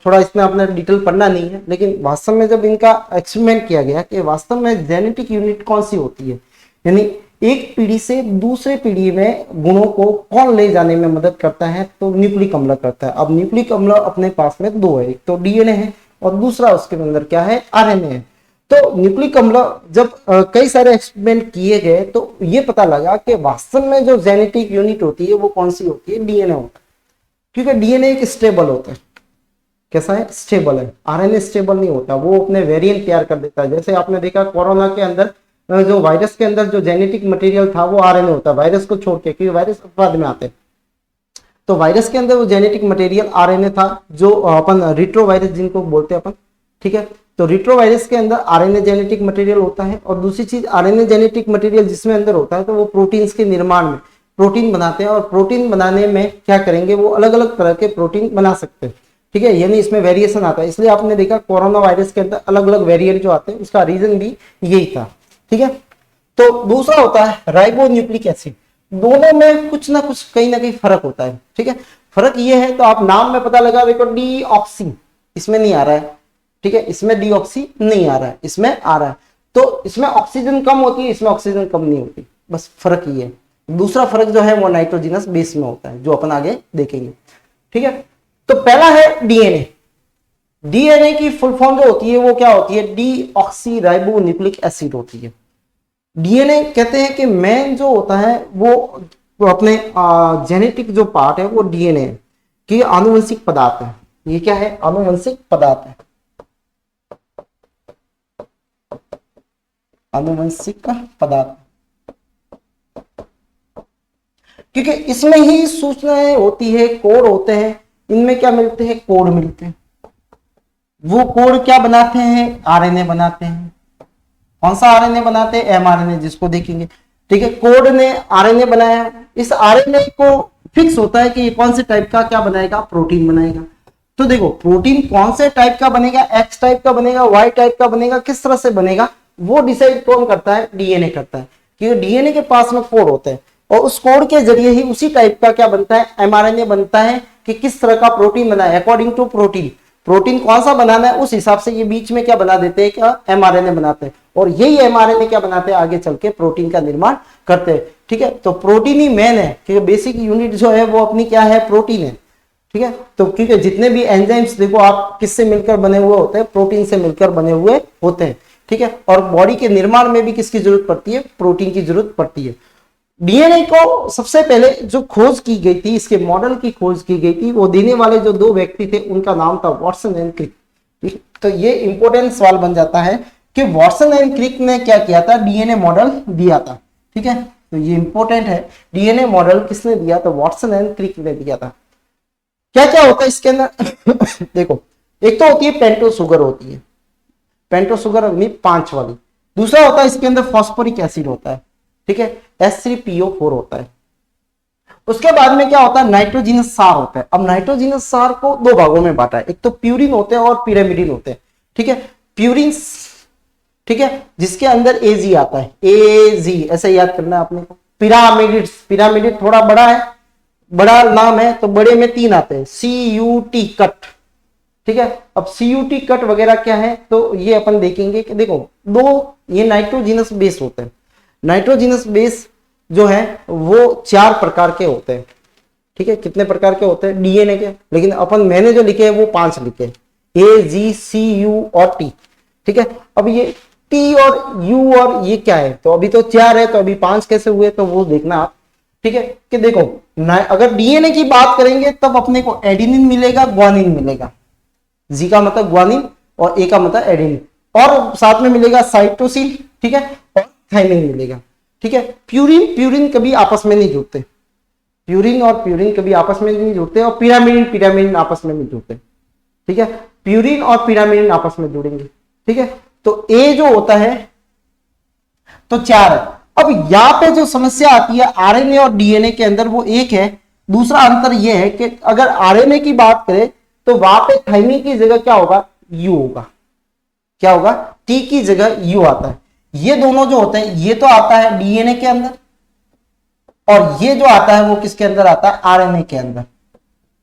थोड़ा इसमें अपने डिटेल पढ़ना नहीं है, लेकिन वास्तव में जब इनका एक्सपेरिमेंट किया गया कि वास्तव में जेनेटिक यूनिट कौन सी होती है, यानी एक पीढ़ी से दूसरे पीढ़ी में गुणों को कौन ले जाने में मदद करता है, तो न्यूक्लिक अम्ल करता है। अब न्यूक्लिक अम्ल अपने पास में दो है, एक तो डीएनए है और दूसरा उसके अंदर क्या है? आरएनए है। तो न्यूक्लिक अम्ल जब कई सारे एक्सपेरिमेंट किए गए तो ये पता लगा कि वास्तव में जो जेनेटिक यूनिट होती है वो कौन सी होती है? डीएनए होता है, क्योंकि डीएनए एक स्टेबल होता है। कैसा है? स्टेबल है। आरएनए स्टेबल नहीं होता, वो अपने वेरिएंट तैयार कर देता है। जैसे आपने देखा कोरोना के अंदर जो वायरस के अंदर जो जेनेटिक मटेरियल था वो आरएनए होता है, वायरस को छोड़ के, क्योंकि वायरस अपराध में आते हैं। तो वायरस के अंदर वो जेनेटिक मटेरियल आरएनए था, जो अपन रिट्रोवायरस जिनको बोलते हैं अपन, ठीक है। तो रिट्रोवायरस के अंदर आरएनए जेनेटिक मटेरियल होता है। और दूसरी चीज, आरएनए जेनेटिक मटेरियल जिसमें अंदर होता है तो वो प्रोटीन्स के निर्माण में प्रोटीन बनाते हैं, और प्रोटीन बनाने में क्या करेंगे, वो अलग अलग तरह के प्रोटीन बना सकते हैं, ठीक है। यानी इसमें वेरिएशन आता है। इसलिए आपने देखा कोरोना वायरस के अंदर अलग अलग वेरिएंट जो आते हैं, उसका रीजन भी यही था, ठीक है। तो दूसरा होता है राइबो न्यूक्लिक एसिड। दोनों में कुछ ना कुछ कहीं ना कहीं फर्क होता है, ठीक है। फर्क ये है तो आप नाम में पता लगा, देखो डी ऑक्सी इसमें नहीं आ रहा है, ठीक है, इसमें डी ऑक्सी नहीं आ रहा है, इसमें आ रहा है, तो इसमें ऑक्सीजन कम होती है, इसमें ऑक्सीजन कम नहीं होती, बस फर्क ये है। दूसरा फर्क जो है वो नाइट्रोजिनस बेस में होता है, जो अपन आगे देखेंगे, ठीक है। तो पहला है डीएनए। डीएनए की फुल फॉर्म जो होती है वो क्या होती है, D oxy ribo nucleic acid होती है। डीएनए कहते हैं कि मेन जो होता है वो अपने जेनेटिक जो पार्ट है वो डीएनए की आनुवंशिक पदार्थ है। ये क्या है, आनुवंशिक पदार्थ है, आनुवंशिक पदार्थ, क्योंकि इसमें ही सूचनाएं होती है, कोड होते हैं, इनमें क्या मिलते हैं, कोड मिलते हैं। वो कोड क्या बनाते हैं, आरएनए बनाते हैं। कौन सा आरएनए बनाते हैं, एमआरएनए, जिसको देखेंगे, ठीक है। कोड ने आरएनए बनाया, इस आरएनए को फिक्स होता है कि ये कौन से टाइप का क्या बनाएगा, प्रोटीन बनाएगा। तो देखो प्रोटीन कौन से टाइप का बनेगा, एक्स टाइप का बनेगा, वाई टाइप का बनेगा, किस तरह से बनेगा, वो डिसाइड कौन करता है, डीएनए करता है, क्योंकि डीएनए के पास में कोड होते हैं और उस कोड के जरिए ही उसी टाइप का क्या बनता है, एमआरएनए बनता है, कि किस तरह का प्रोटीन बना है, अकॉर्डिंग टू प्रोटीन, प्रोटीन कौन सा बनाना है उस हिसाब से ये बीच में क्या बना देते हैं, क्या एमआरएनए बनाते हैं, और यही एमआरएनए क्या बनाते हैं, आगे चल के प्रोटीन का निर्माण करते हैं, ठीक है। तो प्रोटीन ही मेन है, क्योंकि बेसिक यूनिट जो है वो अपनी क्या है, प्रोटीन है, ठीक है। तो क्योंकि जितने भी एंजाइम्स देखो आप किससे मिलकर बने हुए होते हैं, प्रोटीन से मिलकर बने हुए होते हैं, ठीक है। और बॉडी के निर्माण में भी किसकी जरूरत पड़ती है, प्रोटीन की जरूरत पड़ती है। डीएनए को सबसे पहले जो खोज की गई थी, इसके मॉडल की खोज की गई थी, वो देने वाले जो दो व्यक्ति थे उनका नाम था वॉटसन एंड क्रिक। तो ये इंपॉर्टेंट सवाल बन जाता है कि वॉटसन एंड क्रिक ने क्या किया था, डीएनए मॉडल दिया था, ठीक है। तो ये इंपॉर्टेंट है, डीएनए मॉडल किसने दिया, तो वॉटसन एंड क्रिक ने दिया था। क्या क्या होता है इसके अंदर देखो, एक तो होती है पेंटो शुगर होती है, पेंटो शुगर अग्नि 5 वाली। दूसरा होता है इसके अंदर फॉस्फोरिक एसिड होता है, ठीक है, H3PO4 होता है। उसके बाद में क्या होता है, नाइट्रोजिनस सार होता है। अब नाइट्रोजिनस सार को दो भागों में बांटा है, एक तो प्यूरिन होते हैं और पिरामिडिन होते हैं, ठीक है। प्यूरिन, ठीक है, जिसके अंदर एजी आता है, एजी ऐसे याद करना है आपने को। पिरामिडिन, पिरामिडिन थोड़ा बड़ा है, बड़ा नाम है, तो बड़े में 3 आते हैं, CUT कट, ठीक है। अब CUT कट वगैरह क्या है, तो ये अपन देखेंगे कि देखो दो ये नाइट्रोजिनस बेस होते हैं। नाइट्रोजिनस बेस जो है वो 4 प्रकार के होते हैं, ठीक है। कितने प्रकार के होते हैं, डीएनए के, लेकिन अपन मैंने जो लिखे हैं वो 5 लिखे हैं, AGCU और T, ठीक है। अब ये T और U और ये क्या है, तो अभी तो 4 है, तो अभी 5 कैसे हुए, तो वो देखना आप, ठीक है। कि देखो अगर डीएनए की बात करेंगे तब अपने को एडेनिन मिलेगा, ग्वानिन मिलेगा, जी का मतलब ग्वानिन और ए का मतलब एडेनिन, और साथ में मिलेगा साइटोसिन, ठीक है, और थाइमिन मिलेगा, ठीक है। प्यूरिन, प्यूरिन कभी आपस में नहीं जुड़ते, प्यूरिन और प्यूरिन कभी आपस में नहीं जुड़ते, और पिरामिडिन, पिरामिडिन आपस में नहीं जुड़ते, ठीक है। प्यूरिन और पिरामिडिन आपस में जुड़ेंगे, ठीक है। तो ए जो होता है तो 4 है। अब यहां पे जो समस्या आती है आरएनए और डीएनए के अंदर वो एक है। दूसरा अंतर यह है कि अगर आरएनए की बात करें तो वहां पे थाइमिन की जगह क्या होगा, यू होगा, क्या होगा, टी की जगह यू आता है। ये दोनों जो होते हैं, ये तो आता है डीएनए के अंदर, और ये जो आता है वो किसके अंदर आता है, आरएनए के अंदर।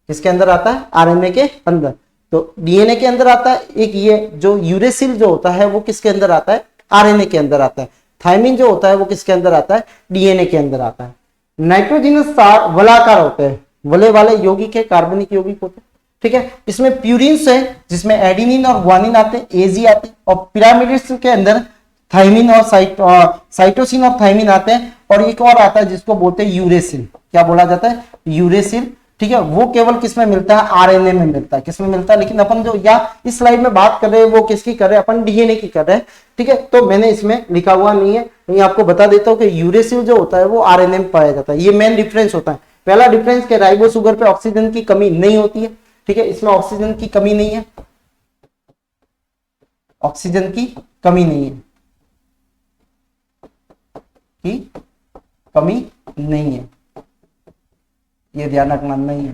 किसके अंदर आता है, आरएनए के अंदर। तो डीएनए के अंदर आता है एक, ये जो यूरेसिल जो होता है वो किसके अंदर आता है, आरएनए के अंदर आता है। थाइमिन जो होता है वो किसके अंदर आता है, डीएनए के अंदर आता है। नाइट्रोजिनस सार वलाकार होते हैं, वले वाले यौगिक है, कार्बनिक यौगिक होते हैं, ठीक है। इसमें प्यूरिन्स है जिसमें एडेनिन और ग्वानिन आते हैं, एजी आते हैं, और पिरामिड्स के अंदर थाइमिन और साइटोसिन और थाइमिन आते हैं, और एक और आता है जिसको बोलते हैं यूरेसिल। क्या बोला जाता है, यूरेसिल, ठीक है। वो केवल किसमें मिलता है, आरएनए में मिलता है, किसमें मिलता है। लेकिन अपन जो या इस स्लाइड में बात कर रहे हैं वो किसकी कर रहे हैं, अपन डीएनए की कर रहे हैं, ठीक है। तो मैंने इसमें लिखा हुआ नहीं है, मैं आपको बता देता हूं कि यूरेसिल जो होता है वो आरएनए में पाया जाता है। ये मेन डिफरेंस होता है। पहला डिफरेंस के राइबो शुगर पे ऑक्सीजन की कमी नहीं होती है, ठीक है, इसमें ऑक्सीजन की कमी नहीं है, ऑक्सीजन की कमी नहीं है, की कमी नहीं है, ये ध्यान रखना नहीं है,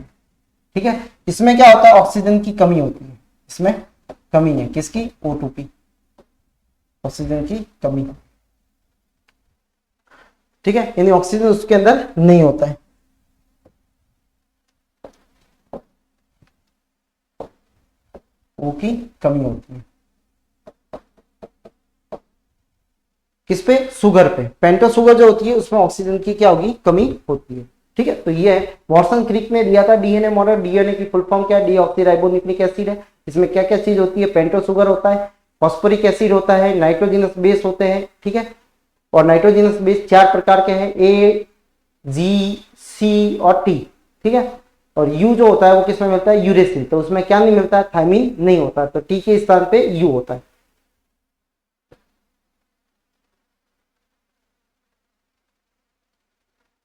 ठीक है। इसमें क्या होता है, ऑक्सीजन की कमी होती है, इसमें कमी है, किसकी, O2P, ऑक्सीजन की कमी। ठीक है, यानी ऑक्सीजन उसके अंदर नहीं होता है। O की कमी होती है किस पे, शुगर पे। पेंटो शुगर जो होती है उसमें ऑक्सीजन की क्या होगी, कमी होती है। ठीक है, तो ये है वॉटसन क्रिक ने दिया था डीएनए मॉडल। डीएनए की फुल फॉर्म क्या है, डीऑक्सीराइबोन्यूक्लिक एसिड है। इसमें क्या क्या चीज होती है, पेंटो शुगर होता है, फॉस्फोरिक एसिड होता है, नाइट्रोजनस बेस होते हैं। ठीक है, और नाइट्रोजनस बेस 4 प्रकार के हैं, ए, जी, सी और टी। ठीक है, और यू जो होता है वो किसमें मिलता है, यूरेसिल। तो उसमें क्या नहीं मिलता है, थायमीन नहीं होता है, तो टी के स्थान पे यू होता है।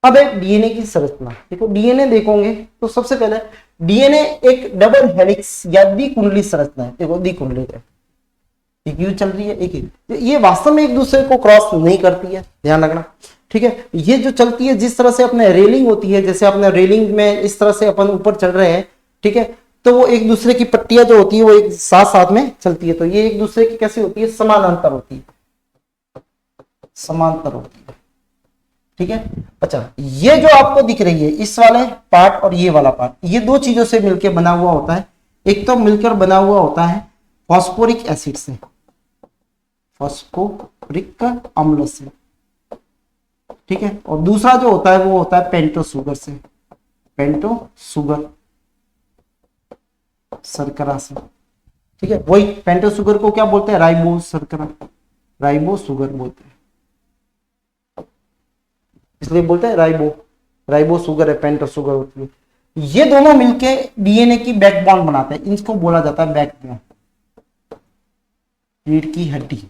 अब है डीएनए की संरचना। देखो डीएनए देखोगे तो सबसे पहले डीएनए एक डबल हेलिक्स या द्विकुंडली संरचना है। देखो द्विकुंडली है, एक यू चल रही है, एक ये वास्तव में एक दूसरे को क्रॉस नहीं करती है, ध्यान रखना। ठीक है, ये जो चलती है जिस तरह से अपने रेलिंग होती है, जैसे अपने रेलिंग में इस तरह से अपन ऊपर चल रहे हैं, ठीक है, तो वो एक दूसरे की पट्टियां जो होती है वो एक साथ साथ में चलती है, तो ये एक दूसरे की कैसी होती है, समानांतर होती है, समांतर होती है। ठीक है, अच्छा ये जो आपको दिख रही है इस वाले पार्ट और ये वाला पार्ट, ये दो चीजों से मिलकर बना हुआ होता है। एक तो मिलकर बना हुआ होता है फॉस्फोरिक एसिड से, फॉस्फोरिक अम्ल से। ठीक है, और दूसरा जो होता है वो होता है पेंटो शुगर से, पेंटो शुगर शर्करा से। ठीक है, वही पेंटो शुगर को क्या बोलते हैं, राइबो शर्करा, राइबो शुगर बोलते हैं, इसलिए बोलते हैं राइबो, राइबो शुगर है, पेंटो शुगर होती है। ये दोनों मिलके डीएनए की बैकबोन बनाते हैं, इनको बोला जाता है बैकबोन, रीढ़ की हड्डी।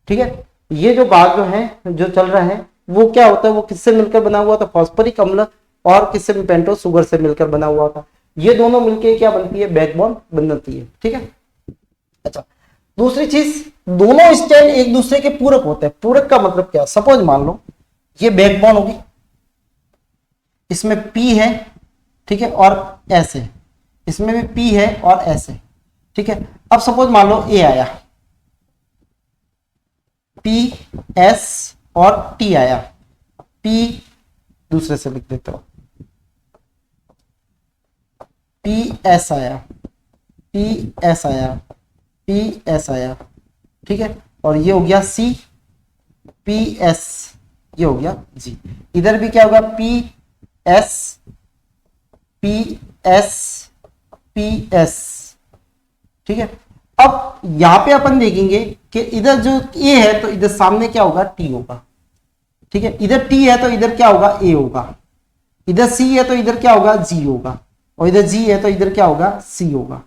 ठीक है, ये जो भाग जो है जो चल रहा है वो क्या होता है, वो किससे मिलकर बना हुआ था, फॉस्फोरिक अम्ल, और किससे, पेंटो शुगर से मिलकर बना हुआ था। ये दोनों मिलकर क्या बनती है, बैकबोन बनती है। ठीक है, अच्छा दूसरी चीज, दोनों स्ट्रैंड एक दूसरे के पूरक होते हैं। पूरक का मतलब क्या, सपोज मान लो ये बैकबोन होगी, इसमें पी है, ठीक है, और एस है, इसमें भी पी है और एस है। ठीक है, अब सपोज मान लो ए आया, पी एस और टी आया, पी दूसरे से लिख देता हूं, पी एस आया, पी एस आया, पी एस आया। ठीक है, और ये हो गया सी, पी एस, ये हो गया जी। इधर भी क्या होगा, P S, P S, P S. ठीक है, अब यहां पे अपन देखेंगे कि इधर जो ए है तो इधर सामने क्या होगा, टी होगा। ठीक है, इधर टी है तो इधर क्या होगा, ए होगा। इधर सी है तो इधर क्या होगा, जी होगा, और इधर जी है तो इधर क्या होगा, सी होगा।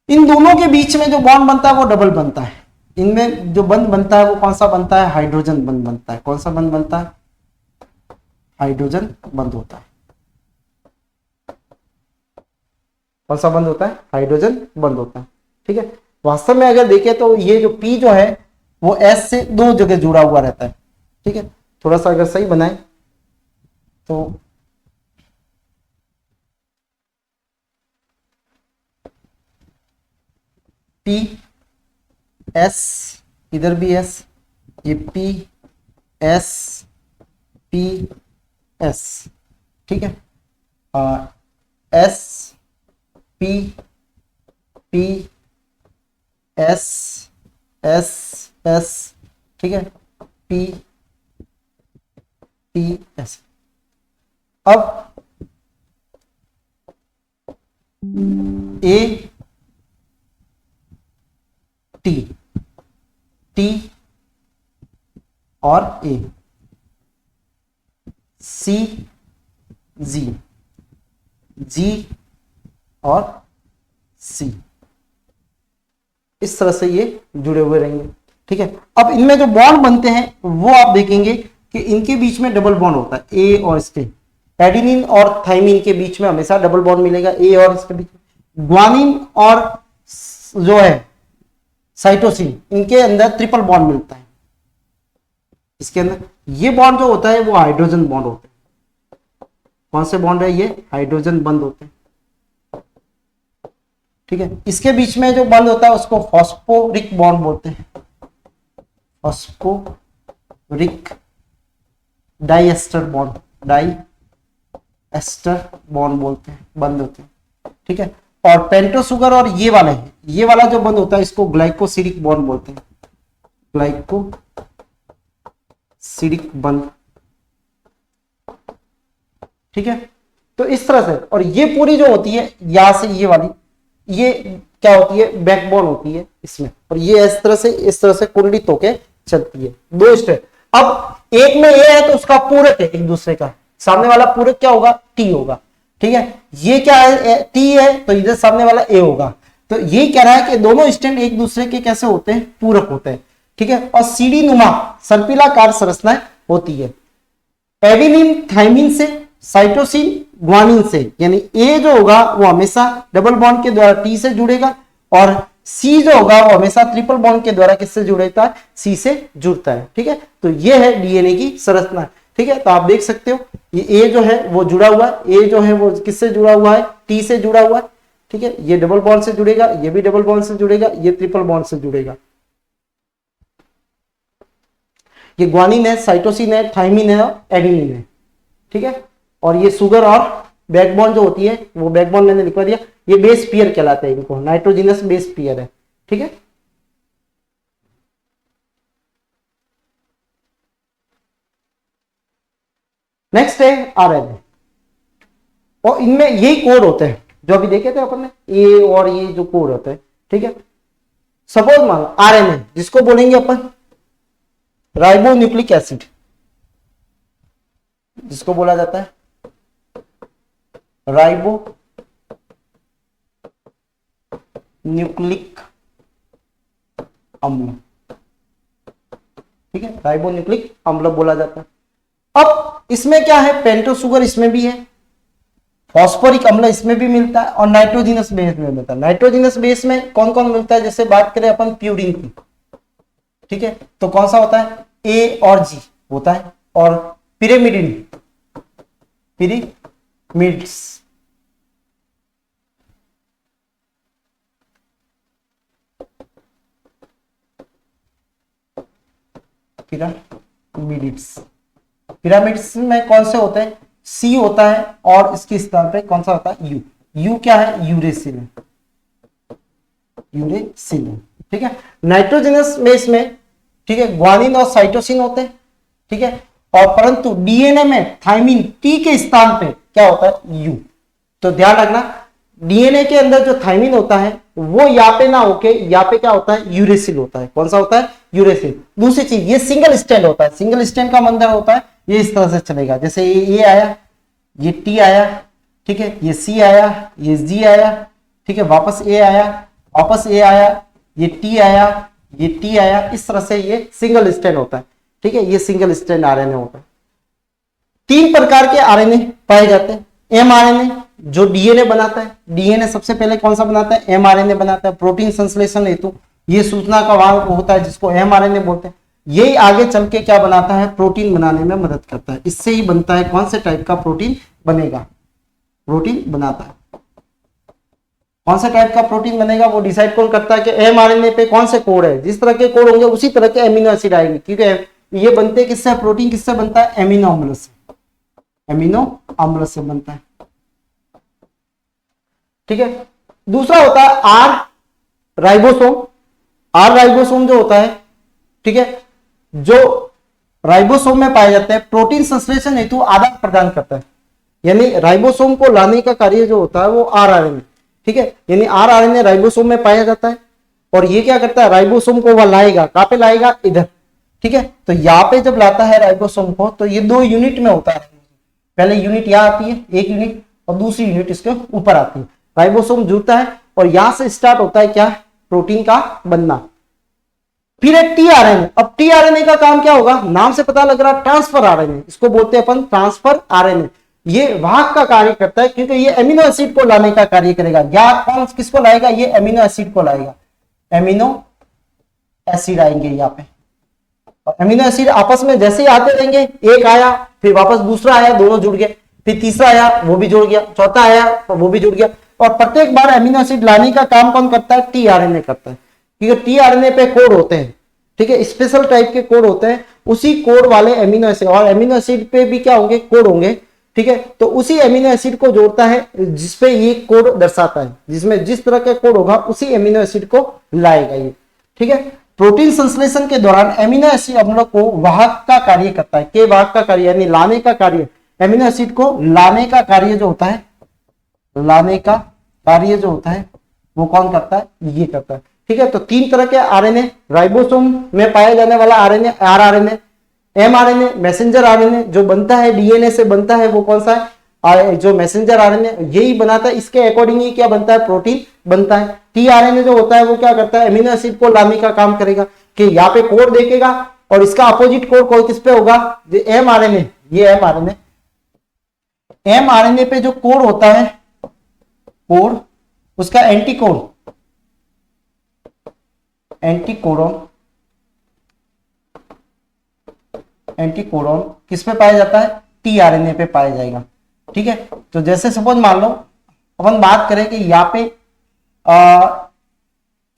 इन दोनों के बीच में जो बॉन्ड बनता है वो डबल बनता है। इनमें जो बंध बनता है वो कौन सा बनता है, हाइड्रोजन बंध बनता है। कौन सा बंध बनता है, हाइड्रोजन बंध होता है। कौन सा बंध होता है, हाइड्रोजन बंध होता है। ठीक है, वास्तव में अगर देखें तो ये जो पी जो है वो एस से दो जगह जुड़ा हुआ रहता है। ठीक है, थोड़ा सा अगर सही बनाए तो पी एस, इधर भी एस, ये पी एस, पी एस। ठीक है, S P, P S, S S. ठीक है, पी पी एस। अब ए टी, टी और ए, सी जी, जी और सी, इस तरह से ये जुड़े हुए रहेंगे। ठीक है, अब इनमें जो बॉन्ड बनते हैं वो आप देखेंगे कि इनके बीच में डबल बॉन्ड होता है, ए और इसके। एडिनिन और थाइमिन के बीच में हमेशा डबल बॉन्ड मिलेगा, ए और इसके बीच में। ग्वानिन और जो है साइटोसिन, इनके अंदर ट्रिपल बॉन्ड मिलता है। इसके अंदर ये बॉन्ड जो होता है वो हाइड्रोजन बॉन्ड होता है। कौन से बॉन्ड है ये, हाइड्रोजन बंद होते हैं। ठीक है। इसके बीच में जो बंद होता है उसको फॉस्फोरिक बॉन्ड बोलते हैं, phosphoric diester bond, diester bond बोलते हैं, बंद होते हैं, ठीक है। और पेंटो शुगर और ये वाला जो बंद होता है इसको ग्लाइकोसिडिक बॉन्ड बोलते हैं, ग्लाइकोसिडिक बंद, ठीक है। तो इस तरह से, और ये पूरी जो होती है यहां से ये वाली, ये क्या होती है, बैकबोन होती है इसमें, और ये इस तरह से कुंडलित होके चलती है, दो स्टेप। अब एक में ए है तो उसका पूरक है एक दूसरे का, सामने वाला पूरक क्या होगा, टी होगा, ठीक है। ये क्या है, टी है तो इधर सामने वाला ए होगा। तो ये कह रहा है कि दोनों स्टैंड एक दूसरे के कैसे होते हैं, पूरक होते हैं, ठीक है। और सीढ़ी नुमा सर्पिलाकार संरचनाएं होती है, एडेनिन थाइमिन से, साइटोसिन ग्वानिन से, यानी ए जो होगा वो हमेशा डबल बॉन्ड के द्वारा टी से जुड़ेगा, और सी जो होगा वो हमेशा ट्रिपल बॉन्ड के द्वारा किससे जुड़ता है, सी से जुड़ता है, ठीक है। तो ये है डीएनए की संरचना, ठीक है। तो आप देख सकते हो ये ए जो है वो जुड़ा हुआ है, ए जो है वो किससे जुड़ा हुआ है, टी से जुड़ा हुआ है, ठीक है। ये डबल बॉन्ड से जुड़ेगा, ये भी डबल बॉन्ड से जुड़ेगा, ये ट्रिपल बॉन्ड से जुड़ेगा। ये ग्वानिन है, साइटोसिन है, थाइमिन है और एडेनिन है, ठीक है। और ये शुगर और बैकबोन जो होती है, वो बैकबोन मैंने लिखवा दिया, ये बेस पेयर कहलाते हैं, इनको नाइट्रोजिनस बेस पेयर है, ठीक है। नेक्स्ट है आरएनए, और इनमें यही कोड होते हैं जो अभी देखे थे अपन ने, ए और ये जो कोड होते हैं, ठीक है। सपोज मान लो आरएनए जिसको बोलेंगे अपन राइबोन्यूक्लिक एसिड, जिसको बोला जाता है राइबो न्यूक्लिक अम्ल, ठीक है, राइबोन्यूक्लिक अम्ल बोला जाता है। अब इसमें क्या है, पेंटो शुगर इसमें भी है, फॉस्फोरिक अम्ल इसमें भी मिलता है, और नाइट्रोजिनस बेस में मिलता है। नाइट्रोजिनस बेस में कौन कौन मिलता है, जैसे बात करें अपन प्यूरिन की, ठीक है, तो कौन सा होता है, ए और जी होता है, और पिरिमिडिन, पिरिमिड्स, पिरामिड्स, पिरामिड्स में कौन से होते हैं, सी होता है, और इसके स्थान पे कौन सा होता है, यू, यू क्या है, यूरेसिल, यूरेसिल, ठीक है। नाइट्रोजनस बेस में, ठीक है, ग्वानिन और साइटोसिन होते हैं, ठीक है, और परंतु डीएनए में थाइमिन टी के स्थान पे क्या होता है, यू। तो ध्यान रखना, डीएनए के अंदर जो थाइमिन होता है वो यहाँ पे ना होके यहाँ पे क्या होता है, यूरेसिल होता है। कौन सा होता है, यूरेसिल। दूसरी चीज, ये सिंगल स्टैंड होता है, सिंगल स्टैंड का मंदिर होता है, ये इस तरह से चलेगा, जैसे ये आया, ये टी आया, ठीक है, ये सी आया, ये जी आया, ठीक है, वापस ए आया, वापस ए आया, ये टी आया, ये टी आया, इस तरह से ये सिंगल स्टैंड होता है, ठीक है। ये सिंगल स्टैंड आरएनए होता है। 3 प्रकार के आरएनए पाए जाते हैं। एमआरएनए जो डीएनए बनाता है, डीएनए सबसे पहले कौन सा बनाता है, एमआरएनए बनाता है, प्रोटीन संश्लेषण हेतु ये सूचना का वाहक होता है, जिसको एमआरएनए बोलते हैं। यही आगे चल के क्या बनाता है, प्रोटीन बनाने में मदद करता है। इससे ही बनता है, कौन से टाइप का प्रोटीन बनेगा, प्रोटीन बनाता है। कौन सा टाइप का प्रोटीन बनेगा वो डिसाइड कौन करता है, कि एमआरएनए पे कौन से कोड है, जिस तरह के कोड होंगे उसी तरह के एमिनो एसिड आएंगे, क्योंकि ये बनते किससे, प्रोटीन किससे बनता है, एमिनो अम्ल से, एमिनो अम्ल से बनता है, ठीक है। दूसरा होता है आर राइबोसोम। आर राइबोसोम जो होता है, ठीक है, जो राइबोसोम में पाए जाते हैं, प्रोटीन संश्लेषण हेतु आदान प्रदान करता है, यानी राइबोसोम को लाने का कार्य जो होता है वो आरआरएनए, ठीक है, यानी आरआरएनए राइबोसोम में पाया जाता है, और ये क्या करता है, राइबोसोम को वह लाएगा, कहां पे लाएगा, इधर, ठीक है। तो यहाँ पे जब लाता है राइबोसोम को, तो ये 2 यूनिट में होता है, पहले यूनिट यहाँ आती है, एक यूनिट, और दूसरी यूनिट इसके ऊपर आती है। राइबोसोम जुड़ता है और यहां से स्टार्ट होता है क्या, प्रोटीन का बनना। फिर एक टीआरएनए। अब टीआरएनए का काम क्या होगा, नाम से पता लग रहा है, ट्रांसफर आरएनए, इसको बोलते हैं अपन ट्रांसफर आरएनए। ये वाहक का कार्य करता है, क्योंकि ये एमिनो एसिड को लाने का कार्य करेगा। क्या, कौन किसको लाएगा, ये एमिनो एसिड को लाएगा, एमिनो एसिड आएंगे यहाँ पे, और एमिनो एसिड आपस में जैसे ही आते रहेंगे, एक आया, फिर वापस दूसरा आया, दोनों जुड़ गए, फिर तीसरा आया, वो भी जुड़ गया, चौथा आया, वो भी जुड़ गया, और प्रत्येक बार एमिनो एसिड लाने का काम कौन करता है? टीआरएनए करता है, क्योंकि टीआरएनए पे कोड होते हैं, ठीक है, स्पेशल टाइप के कोड होते हैं, उसी कोड वाले एमिनो एसिड, और एमिनो एसिड पे भी क्या होंगे? कोड होंगे, ठीक है। तो उसी एमिनो एसिड को जोड़ता है जिसपे ये कोड दर्शाता है, जिसमें जिस तरह का कोड होगा उसी एमिनो एसिड को लाएगा ये, ठीक है। प्रोटीन संश्लेषण के दौरान एमिनो एसिड अम्लों को वाहक का कार्य करता है, के वाहक का कार्य यानी लाने का कार्य, एमिनो एसिड को लाने का कार्य जो होता है, लाने का कार्य जो होता है वो कौन करता है? ये करता है, ठीक है। तो 3 तरह के आरएनए, राइबोसोम में पाया जाने वाला RNA rRNA, mRNA messenger RNA जो बनता है डीएनए से बनता है, वो कौन सा है? जो मैसेंजर आरएनए यही बनाता है, इसके अकॉर्डिंग ही क्या बनता है? प्रोटीन बनता है। टीआरएनए जो होता है वो क्या करता है? एमिनो एसिड को लाने का काम करेगा, कि यहाँ पे कोड देखेगा और इसका अपोजिट कोड कोई किस पे होगा? एमआरएनए, ये एमआरएनए पे जो कोड होता है, कोड उसका एंटीकोडॉन किस पे पाया जाता है? टीआरएनए पे पाया जाएगा, ठीक है। तो जैसे सपोज मान लो अपन बात करें कि यहाँ पे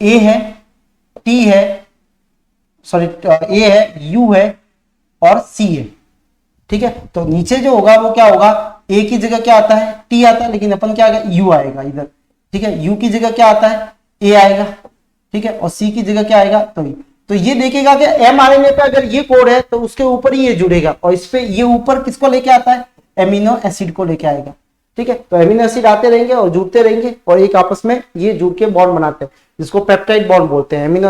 ए है, टी है, सॉरी ए है, यू है और सी है, ठीक है। तो नीचे जो होगा वो क्या होगा? ए की जगह क्या आता है? टी आता है, लेकिन अपन क्या आएगा? यू आएगा इधर, ठीक है। यू की जगह क्या आता है? ए आएगा, ठीक है। और सी की जगह क्या आएगा? तो ये देखेगा कि एमआरएनए पे अगर ये कोड है तो उसके ऊपर ही ये जुड़ेगा, और इस पे ये ऊपर किसको लेके आता है? एमिनो एसिड को लेके आएगा, ठीक है। तो एमिनो एसिड आते रहेंगे और जुड़ते रहेंगे और एक आपस में ये जुड़ के बॉन्ड बनाते हैं, जिसको पेप्टाइड बॉन्ड बोलते हैं। एमिनो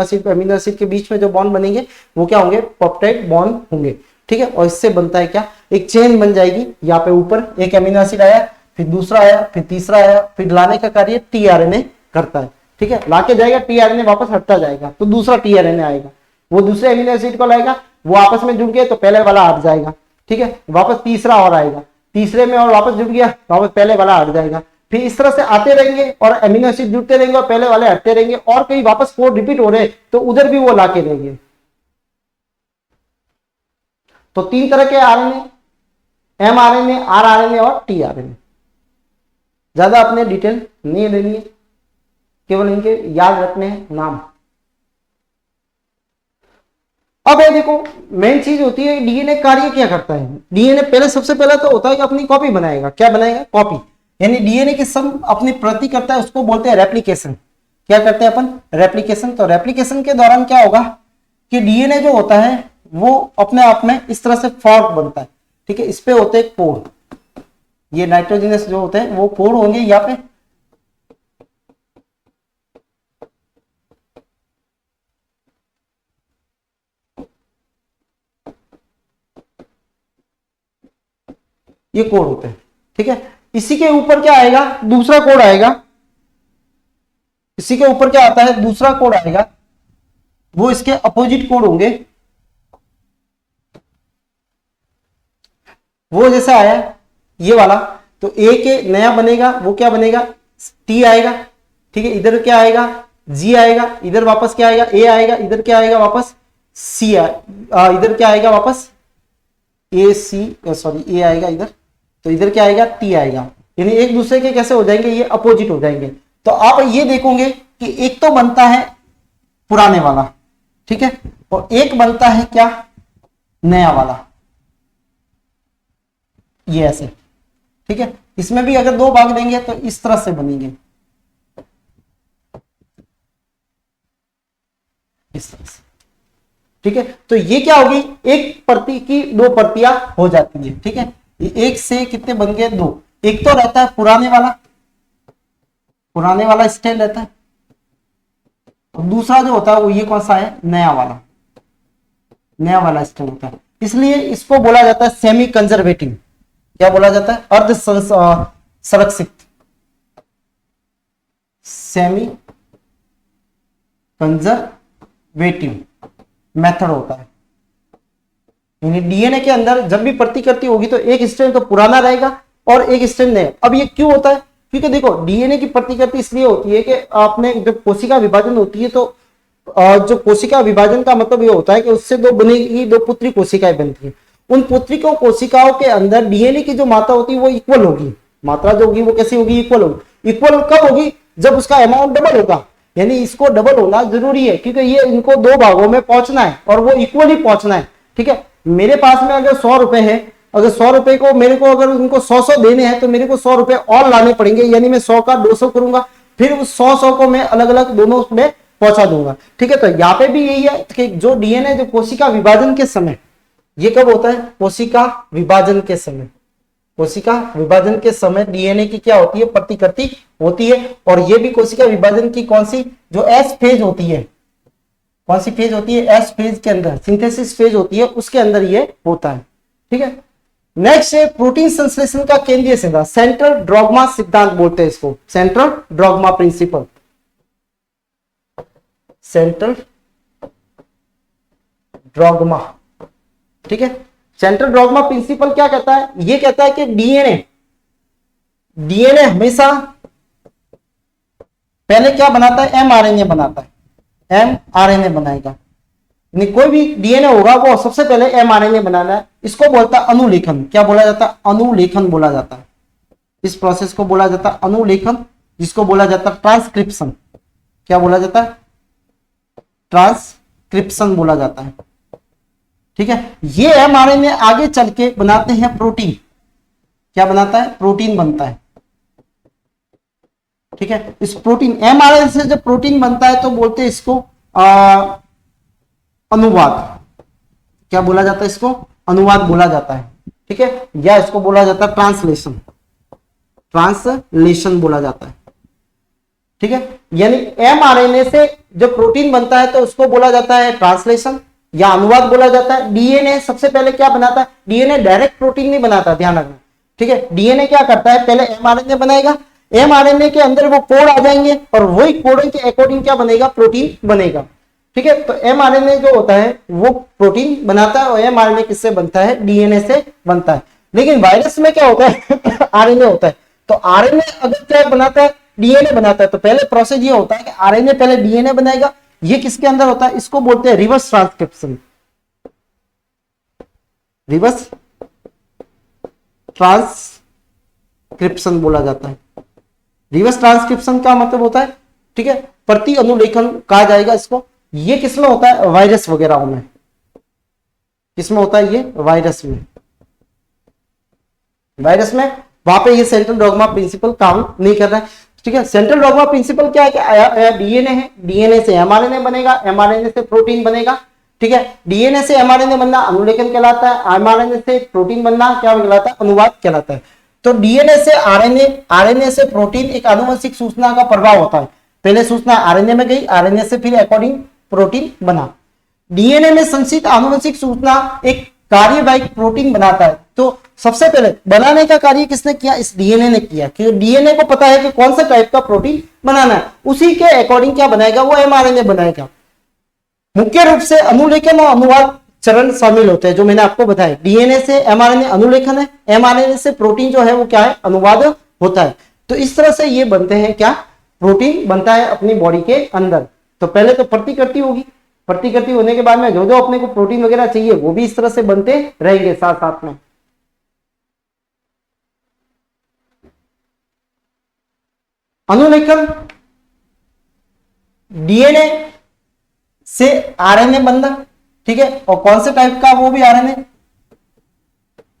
एसिड के बीच में जो बॉन्ड बनेंगे वो क्या होंगे? पेप्टाइड बॉन्ड होंगे, ठीक है। और इससे बनता है क्या? एक चेन बन जाएगी। यहाँ पे ऊपर एक एमिनो एसिड आया, फिर दूसरा आया, फिर तीसरा आया, फिर लाने का कार्य टीआरएनए करता है, ठीक है। लाके जाएगा, टीआरएनए वापस हटता जाएगा, तो दूसरा टीआरएनए आएगा, वो दूसरे एमिनो एसिड को लाएगा, वो आपस में जुड़ गए तो पहले वाला हट जाएगा, ठीक है। वापस तीसरा और आएगा, तीसरे में और वापस जुड़ गया, वापस पहले वाला हट जाएगा। फिर इस तरह से आते रहेंगे और एमिनो एसिड जुड़ते रहेंगे और पहले वाले हटते रहेंगे, और कहीं वापस कोड रिपीट हो रहे तो उधर भी वो लाके देंगे। तो 3 तरह के आरएनए, एमआरएनए, आरआरएनए और टीआरएनए। ज्यादा अपने डिटेल नहीं लेनी है, केवल इनके याद रखने हैं नाम। अब ये देखो मेन चीज होती है डीएनए कार्य क्या करता है। डीएनए पहले सबसे पहले तो होता है कि अपनी कॉपी बनाएगा। क्या बनाएगा? कॉपी, यानी डीएनए की सब अपनी प्रति करता है, उसको बोलते हैं रेप्लिकेशन। क्या करते हैं अपन? रेप्लिकेशन। तो रेप्लिकेशन के दौरान क्या होगा कि डीएनए जो होता है वो अपने आप में इस तरह से फॉर्क बनता है, ठीक है। इस पे होते हैं कोड, ये नाइट्रोजनस जो होते हैं वो कोड होंगे यहाँ पे, ये कोड होते हैं, ठीक है। इसी के ऊपर क्या आएगा? दूसरा कोड आएगा। इसी के ऊपर क्या आता है? दूसरा कोड आएगा, वो इसके अपोजिट कोड होंगे। वो जैसा आया ये वाला, तो ए के नया बनेगा, वो क्या बनेगा? टी आएगा, ठीक है। इधर क्या आएगा? जी आएगा, इधर वापस क्या आएगा? ए आएगा, इधर क्या आएगा? वापस सी इधर क्या आएगा? वापस ए सी, सॉरी ए आएगा इधर, तो इधर क्या आएगा? टी आएगा। यानी एक दूसरे के कैसे हो जाएंगे? ये अपोजिट हो जाएंगे। तो आप ये देखोगे कि एक तो बनता है पुराने वाला, ठीक है, और एक बनता है क्या? नया वाला, ये ऐसे, ठीक है। इसमें भी अगर 2 भाग देंगे तो इस तरह से बनेंगे, इस तरह से, ठीक है। तो ये क्या होगी? एक प्रति की 2 प्रतियां हो जाती है, ठीक है। ये एक से कितने बन गए? 2। एक तो रहता है पुराने वाला स्टेल रहता है, और दूसरा जो होता है वो ये कौन सा है? नया वाला स्टेल होता है। इसलिए इसको बोला जाता है सेमी कंजर्वेटिव। क्या बोला जाता है? अर्ध संरक्षित, सेमी कंजर्वेटिव मेथड होता है। यानी डीएनए के अंदर जब भी प्रतिकृति होगी तो एक स्ट्रैंड तो पुराना रहेगा और एक स्ट्रैंड नया। अब ये क्यों होता है? क्योंकि देखो डीएनए की प्रतिकृति इसलिए होती है कि आपने जब कोशिका विभाजन होती है तो जो कोशिका विभाजन का मतलब ये होता है कि उससे 2 बनेगी, 2 पुत्री कोशिकाएं बनती है। उन पुत्री कोशिकाओं के अंदर डीएनए की जो मात्रा होती है वो इक्वल होगी, मात्रा जो होगी वो कैसी होगी? इक्वल होगी। इक्वल कब होगी? जब उसका अमाउंट डबल होगा, यानी इसको डबल होना जरूरी है, क्योंकि ये इनको दो भागों में पहुंचना है और वो इक्वली पहुंचना है। ठीक है, मेरे पास में अगर 100 रुपए है, अगर 100 रुपए को मेरे को अगर उनको 100 देने हैं तो मेरे को 100 रुपए और लाने पड़ेंगे, यानी मैं 100 का 200 करूंगा, फिर उस 100 को मैं अलग अलग दोनों में पहुंचा दूंगा। ठीक है, तो यहाँ पे भी यही है कि जो डीएनए जो कोशिका विभाजन के समय, ये कब होता है? कोशिका विभाजन के समय। कोशिका विभाजन के समय डीएनए की क्या होती है? प्रतिकृति होती है। और ये भी कोशिका विभाजन की कौन सी, जो एस फेज होती है, कौन सी फेज होती है? एस फेज के अंदर, सिंथेसिस फेज होती है, उसके अंदर ये होता है। ठीक है, नेक्स्ट है प्रोटीन संश्लेषण का केंद्रीय सिद्धांत, सेंट्रल ड्रॉगमा सिद्धांत बोलते हैं इसको, सेंट्रल ड्रॉगमा प्रिंसिपल। सेंट्रल ड्रॉगमा, ठीक है, सेंट्रल ड्रॉगमा प्रिंसिपल क्या कहता है? ये कहता है कि डीएनए हमेशा पहले क्या बनाता है? एमआरएनए बनाता है, एमआरएनए बनाएगा। कोई भी डीएनए होगा वो सबसे पहले एमआरएनए बनाना है। इसको बोलता है अनुलेखन। क्या बोला जाता है? अनुलेखन बोला जाता है। इस प्रोसेस को बोला जाता है अनुलेखन, जिसको बोला जाता है ट्रांसक्रिप्शन। क्या बोला जाता है? ट्रांसक्रिप्शन बोला जाता है। ठीक है, ये एमआरएनए आगे चल के बनाते हैं प्रोटीन। क्या बनाता है? प्रोटीन बनता है। ठीक है, इस प्रोटीन एमआरएनए से जब प्रोटीन बनता है तो बोलते हैं इसको अनुवाद। क्या बोला जाता है? इसको अनुवाद बोला जाता है। ठीक है, या इसको बोला जाता है ट्रांसलेशन, ट्रांसलेशन बोला जाता है। ठीक है, यानी एमआरएनए से जब प्रोटीन बनता है तो उसको बोला जाता है ट्रांसलेशन या अनुवाद बोला जाता है। डीएनए सबसे पहले क्या बनाता है? डीएनए डायरेक्ट प्रोटीन नहीं बनाता, ध्यान रखना। ठीक है, डीएनए क्या करता है? पहले एमआरएनए बनाएगा, एमआरएनए के अंदर वो कोड आ जाएंगे और वही कोड के अकॉर्डिंग क्या बनेगा? प्रोटीन बनेगा। ठीक है, तो एमआरएनए जो होता है वो प्रोटीन बनाता है और एमआरएनए किससे बनता है? डीएनए से बनता है। लेकिन वायरस में क्या होता है? आरएनए होता है। तो आरएनए अगर क्या बनाता है? डीएनए बनाता है। तो पहले प्रोसेस ये होता है कि आरएनए पहले डीएनए बनाएगा। ये किसके अंदर होता है? इसको बोलते हैं रिवर्स ट्रांसक्रिप्शन। रिवर्स ट्रांसक्रिप्शन बोला जाता है। रिवर्स ट्रांसक्रिप्शन का मतलब होता है, ठीक है, प्रति अनुलेखन कहा जाएगा इसको। ये किसमें होता है? वायरस वगैरह में। किसमें होता है? ये वायरस में। वायरस में वहां पे ये सेंट्रल डॉगमा प्रिंसिपल काम नहीं कर रहा है। ठीक है, सेंट्रल डॉगमा प्रिंसिपल क्या है कि डीएनए है, डीएनए से एमआरएनए बनेगा, एमआरएनए से प्रोटीन बनेगा। ठीक है, डीएनए से एमआरएनए बनना अनुलेखन कहलाता है, एमआरएनए से प्रोटीन बनना क्या कहलाता है? अनुवाद कहलाता है। तो डीएनए से आरएनए, आरएनए से प्रोटीन एक आनुवंशिक सूचना का प्रभाव होता है। पहले सूचना आरएनए में गई, आरएनए से फिर अकॉर्डिंग प्रोटीन बना। डीएनए में संचित आनुवंशिक सूचना एक कार्यवाहक प्रोटीन बनाता है। तो सबसे पहले बनाने का कार्य किसने किया? इस डीएनए ने किया, क्योंकि डीएनए को पता है कि कौन सा टाइप का प्रोटीन बनाना है, उसी के अकॉर्डिंग क्या बनाएगा? वो एमआरएनए बनाएगा। मुख्य रूप से अनुलेखन और अनुवाद चरण शामिल होते हैं, जो मैंने आपको बताया। डीएनए से एमआरएनए अनुलेखन है, एमआरएनए से प्रोटीन जो है वो क्या है? अनुवाद होता है। तो इस तरह से ये बनते हैं, क्या? प्रोटीन बनता है अपनी बॉडी के अंदर। तो पहले तो प्रतिकृति होगी, प्रतिकृति होने के बाद में जो जो अपने को प्रोटीन वगैरह चाहिए वो भी इस तरह से बनते रहेंगे साथ साथ में। अनुलेखन, डीएनए से आरएनए बनना, ठीक है, और कौन से टाइप का? वो भी आरएनए।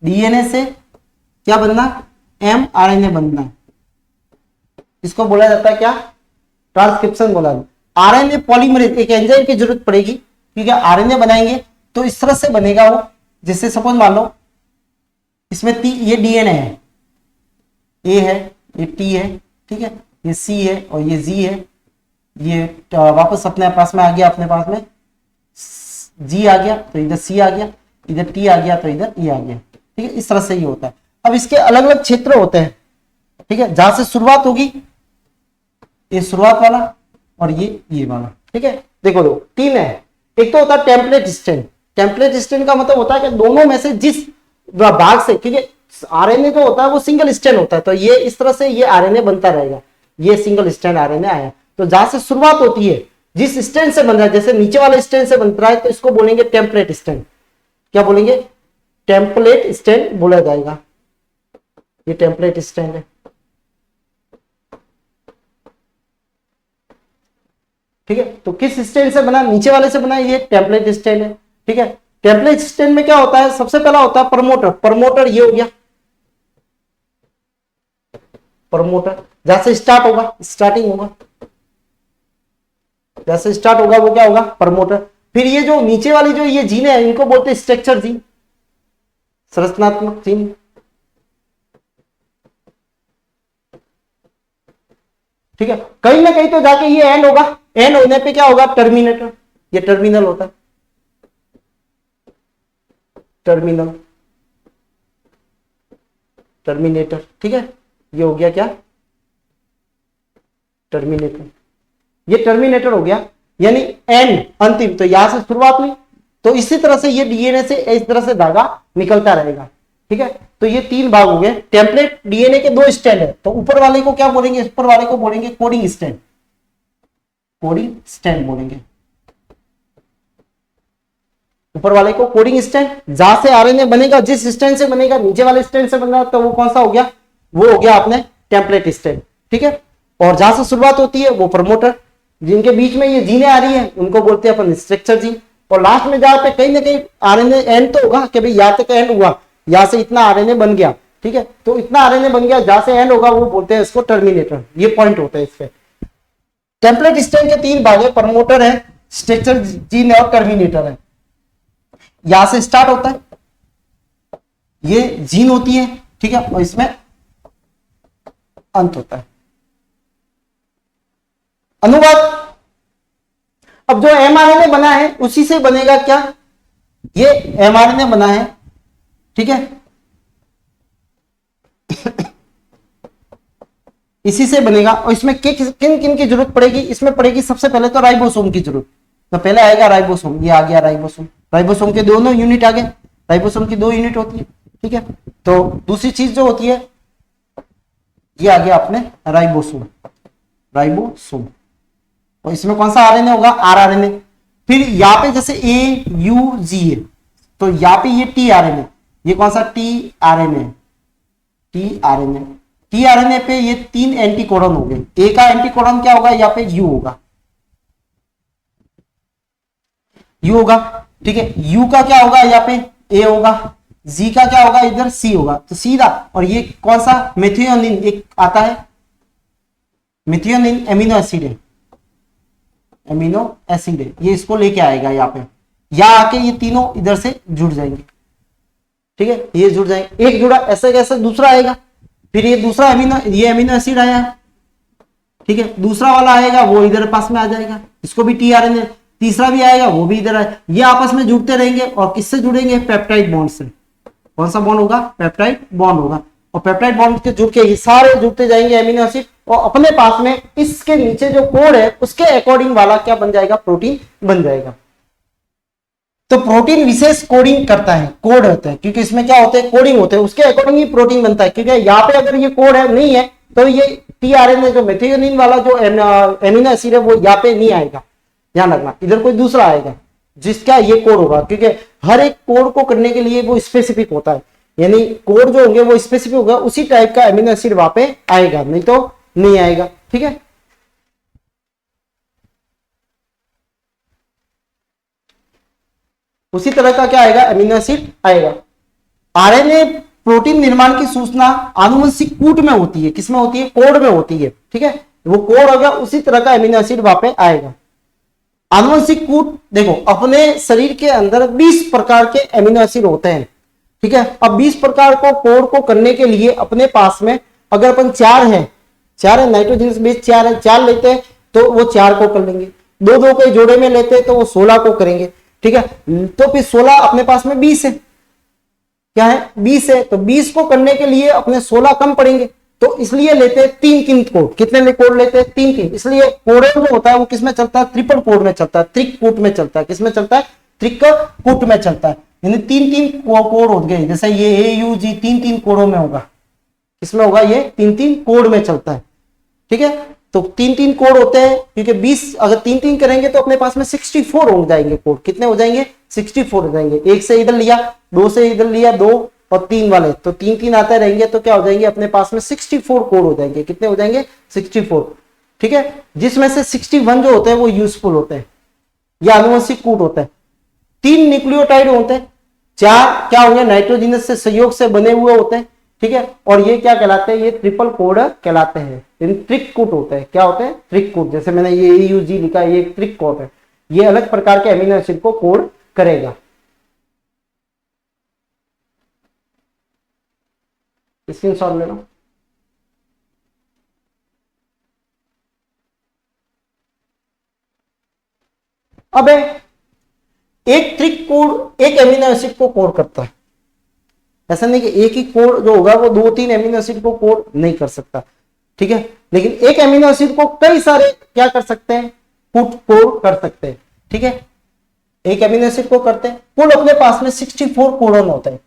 डीएनए से क्या बनना? एमआरएनए बनना। इसको बोला जाता है क्या? ट्रांसक्रिप्शन बोला जाता है। आरएनए पॉलीमरेज, एक एंजाइम की जरूरत पड़ेगी, ठीक है, आरएनए बनाएंगे तो इस तरह से बनेगा वो। जैसे सपोज मान लो इसमें ये डीएनए है, ए है, ये टी है, ठीक है, ये सी है और ये जी है। ये वापस अपने पास में आ गया, अपने पास में जी आ गया तो इधर सी आ गया, इधर टी आ गया तो इधर ई आ गया। ठीक है, इस तरह से ये होता है। अब इसके अलग अलग क्षेत्र होते हैं, ठीक है, जहां से शुरुआत होगी, ये शुरुआत वाला और ये वाला। ठीक है, देखो दो तीन है। एक तो होता है टेम्पलेट स्ट्रैंड। टेम्पलेट स्ट्रैंड का मतलब होता है कि दोनों में से जिस भाग से, ठीक है, आरएनए जो होता है वो सिंगल स्ट्रैंड होता है, तो ये इस तरह से ये आरएनए बनता रहेगा। ये सिंगल स्ट्रैंड आरएनए आया, तो जहां से शुरुआत होती है, जिस स्ट्रैंड से बन रहा है, जैसे नीचे वाले स्ट्रैंड से बन रहा है तो इसको बोलेंगे टेम्पलेट स्ट्रैंड। क्या बोलेंगे? टेम्पलेट स्ट्रैंड बोला जाएगा। ये टेम्पलेट स्ट्रैंड है। ठीक है, तो किस स्टैंड से बना, नीचे वाले से बना, ये टेम्पलेट स्टैंड है। ठीक है, टेम्पलेट स्टैंड में क्या होता है, सबसे पहला होता है प्रमोटर। प्रमोटर ये हो गया प्रमोटर, जैसे स्टार्ट होगा, स्टार्टिंग होगा, जैसे स्टार्ट होगा वो क्या होगा, प्रमोटर। फिर ये जो नीचे वाली जो ये जीन है इनको बोलते हैं स्ट्रक्चर जीन, संरचनात्मक जीन। ठीक है, कहीं ना कहीं तो जाके ये एंड होगा, एंड होने पे क्या होगा, टर्मिनेटर, ये टर्मिनल होता है, टर्मिनल, टर्मिनेटर। ठीक है, ये हो गया क्या, टर्मिनेटर, ये टर्मिनेटर हो गया, यानी एंड, अंतिम। तो यहां से शुरुआत हुई, तो इसी तरह से ये डीएनए से इस तरह से धागा निकलता रहेगा। ठीक है, तो ये 3 भाग हो गए। टेम्पलेट डीएनए के 2 स्टैंड है, तो ऊपर वाले को क्या बोलेंगे, ऊपर वाले को बोलेंगे कोडिंग स्टैंड, कोडिंग स्टैंड बोलेंगे, ऊपर वाले को कोडिंग स्टैंड। जहां से आरएनए बनेगा, जिस स्टैंड से बनेगा, नीचे वाले स्टैंड से बनेगा, तो वो कौन सा हो गया, वो हो गया आपने टेम्पलेट स्टैंड। ठीक है, और जहां से शुरुआत होती है वो प्रमोटर, जिनके बीच में ये जीने आ रही है उनको बोलते हैं अपन स्ट्रक्चर जीन। और लास्ट में जहां पे कहीं ना कहीं आरएनए एंड तो होगा कि भाई यहाँ तक एंड हुआ, यहां से इतना आरएनए बन गया। ठीक है, तो इतना आरएनए बन गया, जहां से एंड होगा वो बोलते हैं इसको टर्मिनेटर। ये पॉइंट होता है इस पे। टेम्पलेट स्टैंड के 3 भाग है, प्रमोटर है, स्ट्रक्चर जीन है और टर्मिनेटर है। यहां से स्टार्ट होता है, ये जीन होती है। ठीक है, और इसमें अंत होता है, अनुवाद। अब जो एमआरएनए बना है उसी से बनेगा क्या, ये एमआरएनए बना है। ठीक है, इसी से बनेगा। और इसमें किन किन की जरूरत पड़ेगी, इसमें पड़ेगी सबसे पहले तो राइबोसोम की जरूरत। तो पहले आएगा राइबोसोम, ये आ गया राइबोसोम, राइबोसोम के दोनों यूनिट आ गए, राइबोसोम की 2 यूनिट होती है। ठीक है, तो दूसरी चीज जो होती है ये आ गया अपने राइबोसोम, राइबोसोम। और इसमें कौन सा आरएनए होगा, आरआरएनए। फिर यहाँ पे जैसे ए यू जी है, तो यहाँ पे ये टी आरएनए, ये कौन सा T RNA, T RNA, T RNA पे ये 3 एंटीकोडन हो गए। ए का एंटीकोडन क्या होगा, यहाँ पे यू होगा, यू होगा। ठीक है, यू का क्या होगा, यहाँ पे ए होगा, जी का क्या होगा, इधर सी होगा, तो सीधा। और ये कौन सा, मेथियोनिन एक आता है, मेथियोनिन एमिनो एसिड है, एमिनो एसिड है, ये इसको लेके आएगा यहाँ पे, यहाँ आके ये तीनों इधर से जुड़ जाएंगे। ठीक है, ये जुड़ जाएंगे, एक जुड़ा, ऐसे कैसे दूसरा आएगा, फिर ये दूसरा एमिनो, ये एमिनो एसिड आया है। ठीक है, दूसरा वाला आएगा वो इधर पास में आ जाएगा, इसको भी टीआरएनए, तीसरा भी आएगा वो भी इधर आएगा। ये आपस में जुड़ते रहेंगे, और किससे जुड़ेंगे, पेप्टाइड बॉन्ड से। कौन सा बॉन्ड होगा, पेप्टाइड बॉन्ड होगा। और पेप्टाइड बॉन्ड के जुड़ के ये सारे जुड़ते जाएंगे एमिनो एसिड, और अपने पास में इसके नीचे जो कोड है उसके अकॉर्डिंग वाला क्या बन जाएगा, प्रोटीन बन जाएगा। तो प्रोटीन विशेष कोडिंग करता है, कोड होता है, क्योंकि इसमें क्या होते हैं, कोडिंग होते हैं, उसके अकॉर्डिंग ही प्रोटीन बनता है। क्योंकि यहाँ पे अगर ये कोड है नहीं है तो ये टीआरएनए जो मेथियोनिन वाला जो एमिनो एसिड है वो यहाँ पे नहीं आएगा, ध्यान रखना, इधर कोई दूसरा आएगा जिसका ये कोड होगा। क्योंकि हर एक कोड को करने के लिए वो स्पेसिफिक होता है, यानी कोड जो होंगे वो स्पेसिफिक होगा, उसी टाइप का एमिनो एसिड वहां पे आएगा, नहीं तो नहीं आएगा। ठीक है, उसी तरह का क्या आएगा, एमिनो एसिड आएगा। आरएनए प्रोटीन निर्माण की सूचना आनुवंशिक कूट में होती है, किसमें होती है, कोड में होती है। ठीक है, वो कोड होगा, उसी तरह का एमिनो एसिड वहां पे आएगा। आनुवंशिक कूट देखो, अपने शरीर के अंदर 20 प्रकार के एमिनो एसिड होते हैं। ठीक है, अब 20 प्रकार को कोड को करने के लिए अपने पास में अगर अपन 4 है, नाइट्रोजन बेस 4 है, 4 लेते हैं तो वो 4 को कर लेंगे, 2 के जोड़े में लेते हैं तो वो 16 को करेंगे। ठीक है, तो फिर 16 अपने पास में 20 है, क्या है, 20 है, तो 20 को करने के लिए अपने 16 कम पड़ेंगे, तो इसलिए लेते हैं 3 कोड। कितने कोड लेते हैं, 3। इसलिए कोडन जो होता है वो किसमें चलता है, ट्रिपल कोड में चलता है, त्रिक कूट में चलता है। किसमें चलता है, त्रिक कूट में चलता है, यानी 3 कोड हो गए। जैसे ये ए यू जी 3 कोडों में होगा, किसमें होगा, ये 3 कोड में चलता है। ठीक है, तो 3 कोड होते हैं, क्योंकि 20 अगर 3 करेंगे तो अपने पास में 64 हो जाएंगे कोड। कितने हो जाएंगे, 64 हो जाएंगे। 1 से इधर लिया, 2 से इधर लिया, 2 और 3 वाले, तो 3 आते रहेंगे, तो क्या हो जाएंगे, अपने पास में 64 कोड हो जाएंगे। कितने हो जाएंगे, 64। ठीक है, जिसमें से 61 जो होते हैं वो यूजफुल होते हैं, या आनुवंशिक कूट होते हैं। 3 न्यूक्लियोटाइड होते हैं, 4 क्या होंगे नाइट्रोजनस से संयोग से बने हुए होते हैं, ठीक है, और ये क्या कहलाते हैं, ये ट्रिपल कोड कहलाते हैं, ट्रिक कूट होते हैं। क्या होते हैं, ट्रिक कूट। जैसे मैंने ये AUG लिखा है, ये एक ट्रिक कोड है, ये अलग प्रकार के अमीनो एसिड को कोड करेगा। स्क्रीनशॉट ले लो। अब एक ट्रिक कोड एक अमीनो एसिड को कोड करता है, ऐसा नहीं कि एक ही कोड जो होगा वो 2-3 अमीनो एसिड को कोड नहीं कर सकता, ठीक है, लेकिन एक अमीनो एसिड को कई सारे क्या कर सकते हैं, कोड कर सकते हैं, ठीक है, एक अमीनो एसिड को करते हैं। कुल अपने पास में 64 कोडोन होते हैं,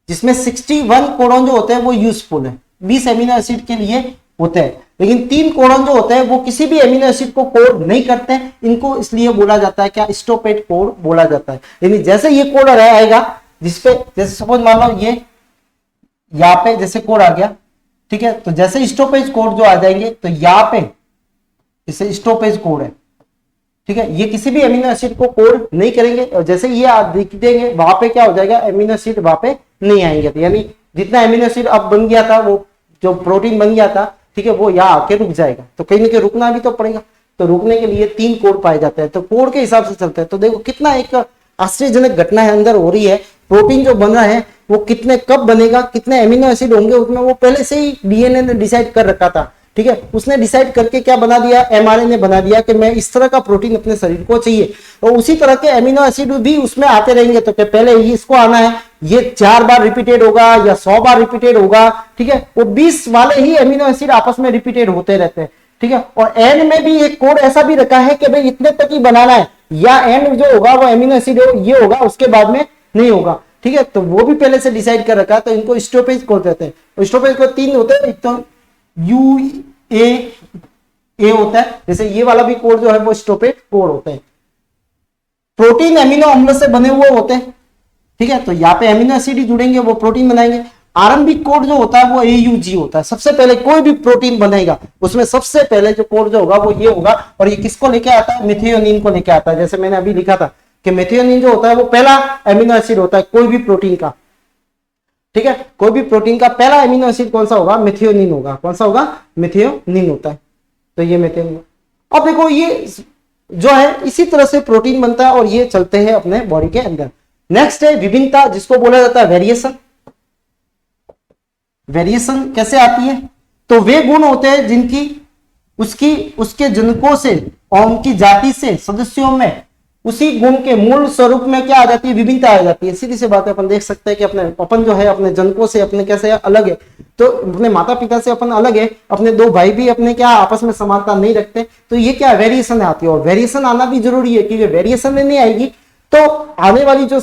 जिसमें 61 कोडोन जो होते हैं वो यूजफुल है, 20 अमीनो एसिड के लिए होते हैं, लेकिन 3 कोडोन जो होते हैं वो किसी भी अमीनो एसिड को कोड नहीं करते हैं। इनको इसलिए बोला जाता है क्या, स्टॉपेड कोड बोला जाता है। यानी जैसे ये कोड आएगा जिसपे, जैसे सपोज मान लो ये यहाँ पे जैसे कोड आ गया, ठीक है, तो जैसे स्टॉपेज कोड जो आ जाएंगे तो यहाँ पे इसे स्टॉपेज कोड है, ठीक है, ये किसी भी अमीनो एसिड को कोड नहीं करेंगे, और जैसे ये आप लिख देंगे वहां पे क्या हो जाएगा, अमीनो एसिड वहां पे नहीं आएंगे। तो यानी जितना अमीनो एसिड अब बन गया था, वो जो प्रोटीन बन गया था, ठीक है, वो यहाँ आके रुक जाएगा। तो कहीं ना कहीं रुकना भी तो पड़ेगा, तो रुकने के लिए 3 कोड पाए जाते हैं, तो कोड के हिसाब से चलते हैं। तो देखो कितना एक आश्चर्यजनक घटना है अंदर हो रही है। प्रोटीन जो बन रहा है वो कितने कब बनेगा, कितने अमीनो एसिड होंगे उसमें, वो पहले से ही डीएनए ने डिसाइड कर रखा था, ठीक है, उसने डिसाइड करके क्या बना दिया, एमआरएनए ने बना दिया कि मैं इस तरह का प्रोटीन अपने शरीर को चाहिए, और उसी तरह के अमीनो एसिड भी उसमें आते रहेंगे। तो क्या पहले ही इसको आना है, ये 4 बार रिपीटेड होगा या 100 बार रिपीटेड होगा, ठीक है, वो 20 वाले ही अमीनो एसिड आपस में रिपीटेड होते रहते हैं, ठीक है। और एंड में भी एक कोड ऐसा भी रखा है कि भाई इतने तक ही बनाना है, या एंड जो होगा वो अमीनो एसिड ये होगा, उसके बाद में नहीं होगा, ठीक है, तो वो भी पहले से डिसाइड कर रखा है। तो इनको स्टॉपेज कोड कहते हैं। स्टॉपेज कोड 3 होते हैं, एक तो UAA होता है, जैसे ये वाला भी कोड जो है वो स्टॉपेज कोड होते हैं। प्रोटीन अमीनो अम्ल से बने हुए होते हैं, ठीक है, तो यहाँ पे अमीनो एसिड ही जुड़ेंगे, वो प्रोटीन बनाएंगे। आरंभिक कोड जो होता है वो AUG होता है। सबसे पहले कोई भी प्रोटीन बनेगा उसमें सबसे पहले जो कोड जो होगा वो ये होगा, और ये किसको लेके आता है, मेथियोनिन को लेके आता है। जैसे मैंने अभी लिखा था कि मेथियोनिन जो होता है वो पहला अमीनो एसिड होता है कोई भी प्रोटीन का, ठीक है, कोई भी प्रोटीन का पहला अमीनो एसिड कौन सा होगा, मेथियोनिन होगा। कौन सा होगा, मेथियोनिन होता है। तो ये मेथियोनिन। अब देखो ये जो है इसी तरह से प्रोटीन बनता है और ये चलते हैं अपने बॉडी के अंदर। नेक्स्ट है विभिन्नता, जिसको बोला जाता है वेरिएशन। वेरिएशन कैसे आती है, तो वे गुण होते हैं जिनकी उसके जनकों से और उनकी जाति से सदस्यों में उसी गुण के मूल स्वरूप में क्या आ जाती है, विभिन्नता आ जाती है। सीधी सी बात है, अपन देख सकते हैं कि अपन जो है अपने जनकों से अपने कैसे अलग है, तो अपने माता पिता से अपन अलग है, अपने 2 भाई भी अपने क्या आपस में समानता नहीं रखते। तो ये क्या वेरिएशन आती है, और वेरिएशन आना भी जरूरी है, क्योंकि वेरिएशन नहीं आएगी तो आने वाली जो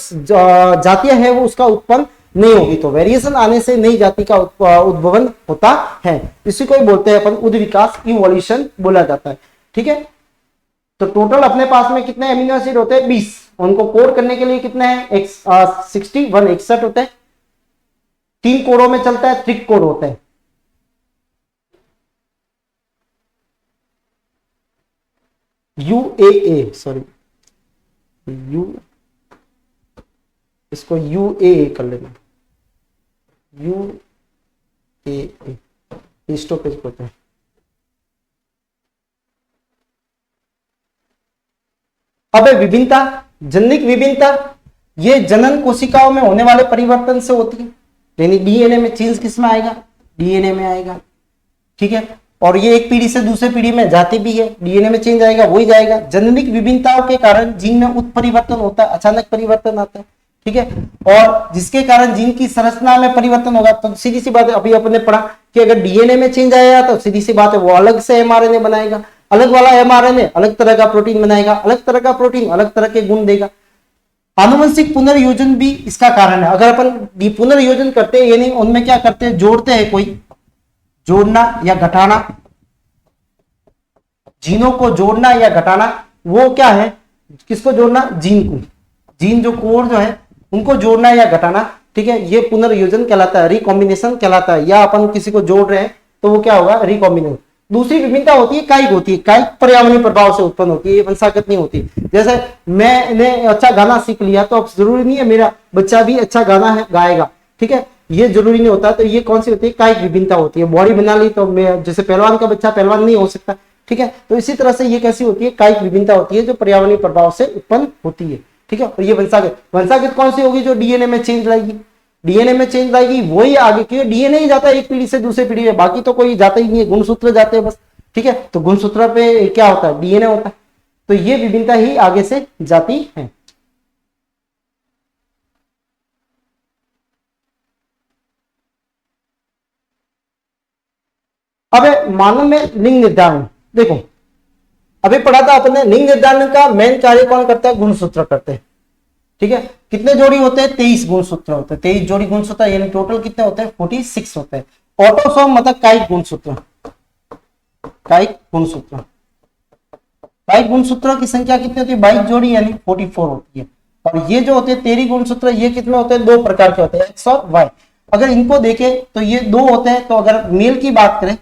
जातियां है वो उसका उत्पन्न नहीं होगी। तो वेरिएशन आने से नई जाति का उद्भवन होता है। इसी को ही बोलते हैं अपन उद्विकास, इवोल्यूशन बोला जाता है, ठीक है। तो टोटल अपने पास में कितने अमीनो एसिड होते हैं, 20। उनको कोड करने के लिए कितने हैं, 61 होते हैं। 3 कोडों में चलता है, ट्रिक कोड होते हैं। UAA, सॉरी इसको UAA कर लेना, UAA स्टॉपेज होता है। अब विभिन्नता, जननिक विभिन्नता, ये जनन कोशिकाओं में होने वाले परिवर्तन से होती है। यानी डीएनए में चेंज किस में आएगा, डीएनए में आएगा, ठीक है, और ये एक पीढ़ी से दूसरे पीढ़ी में जाती भी है, डीएनए में चेंज आएगा वही जाएगा। जननिक विभिन्नताओं के कारण जीन में उत्परिवर्तन होता है, अचानक परिवर्तन आता है, ठीक है, और जिसके कारण जीन की संरचना में परिवर्तन होगा। तो सीधी सी बात है, अभी अपने पढ़ा कि अगर डीएनए में चेंज आया तो सीधी सी बात है वो अलग से एमआरएनए बनाएगा, अलग वाला एमआरएनए अलग तरह का प्रोटीन बनाएगा, अलग तरह का प्रोटीन अलग तरह के गुण देगा। आनुवंशिक पुनर्योजन भी इसका कारण है। अगर अपन पुनर्योजन करते हैं, यानी उनमें क्या करते हैं, जोड़ते हैं, कोई जोड़ना या घटाना, जीनों को जोड़ना या घटाना, वो क्या है, किसको जोड़ना, जीन को, जीन जो कोड जो है उनको जोड़ना या घटाना, ठीक है, ये पुनर्योजन कहलाता है, रिकॉम्बिनेशन कहलाता है। या अपन किसी को जोड़ रहे हैं तो वो क्या होगा, रिकॉम्बिनेशन। दूसरी विभिन्नता होती है कायिक होती है, कायिक पर्यावरणीय प्रभाव से उत्पन्न होती है, ये वंशागत नहीं होती। जैसे मैंने अच्छा गाना सीख लिया तो अब जरूरी नहीं है मेरा बच्चा भी अच्छा गाना है गाएगा, ठीक है, ये जरूरी नहीं होता। तो ये कौन सी होती है, कायिक विभिन्नता होती है। बॉडी बना ली तो मैं जैसे पहलवान का बच्चा पहलवान नहीं हो सकता, ठीक है, तो इसी तरह से ये कैसी होती है, कायिक विभिन्नता होती है जो पर्यावरणीय प्रभाव से उत्पन्न होती है, ठीक है। और ये वंशागत, वंशागत कौन सी होगी, जो डीएनए में चेंज लाएगी, डीएनए में चेंज लाएगी वही आगे, क्योंकि डीएनए ही जाता है एक पीढ़ी से दूसरी पीढ़ी में, बाकी तो कोई जाता ही नहीं है, गुणसूत्र जाते हैं बस, ठीक है। तो गुणसूत्र पे क्या होता है, डीएनए होता है, तो ये विभिन्नता ही आगे से जाती है। अब मानव में लिंग निर्धारण, देखो अभी पढ़ा था अपने, लिंग निर्धारण का मेन कार्य कौन करता है, गुणसूत्र करते हैं, ठीक है। कितने जोड़ी होते हैं, 23 गुणसूत्र होते हैं, 23 जोड़ी गुणसूत्र, यानी टोटल कितने होते हैं, 46 होते हैं। ऑटोसोम मतलब कायिक गुणसूत्र, कायिक गुणसूत्र, कायिक गुणसूत्रों की संख्या कितनी होती है, 22 जोड़ी यानी 44 होती है। और ये जो होते हैं 13 गुणसूत्र, ये कितने होते हैं, दो प्रकार के होते हैं, एक्स और वाई। अगर इनको देखें तो ये दो होते हैं, तो अगर मेल की बात करें,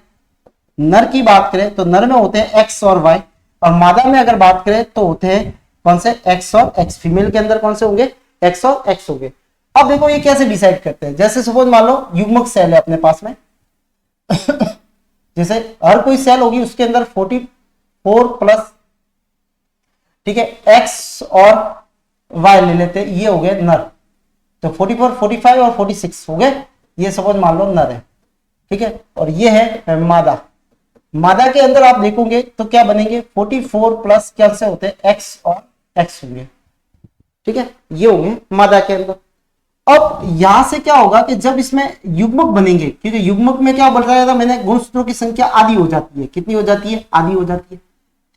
नर की बात करें तो नर में होते हैं एक्स और वाई, और मादा में अगर बात करें तो होते हैं कौन से, एक्स और एक्स। फीमेल के अंदर कौन से होंगे, एक्स और एक्स होंगे। अब देखो ये कैसे डिसाइड करते हैं, जैसे सपोज मान लो युग्मक सेल है अपने पास में जैसे हर कोई सेल होगी उसके अंदर 44 प्लस, ठीक है, एक्स और वाई ले लेते हैं, ये हो गए नर। तो 44, 45 और 46 हो गए, ये सपोज मान लो नर है, ठीक है। और ये है मादा, मादा के अंदर आप देखोगे तो क्या बनेंगे, 44 प्लस क्या से होते हैं, एक्स और एक्स होंगे, ठीक है, ये होंगे मादा के अंदर। अब यहां से क्या होगा कि जब इसमें युग्मक बनेंगे, क्योंकि युग्मक में क्या बताया था मैंने, गुणसूत्रों की संख्या आधी हो जाती है, कितनी हो जाती है, आधी हो जाती है,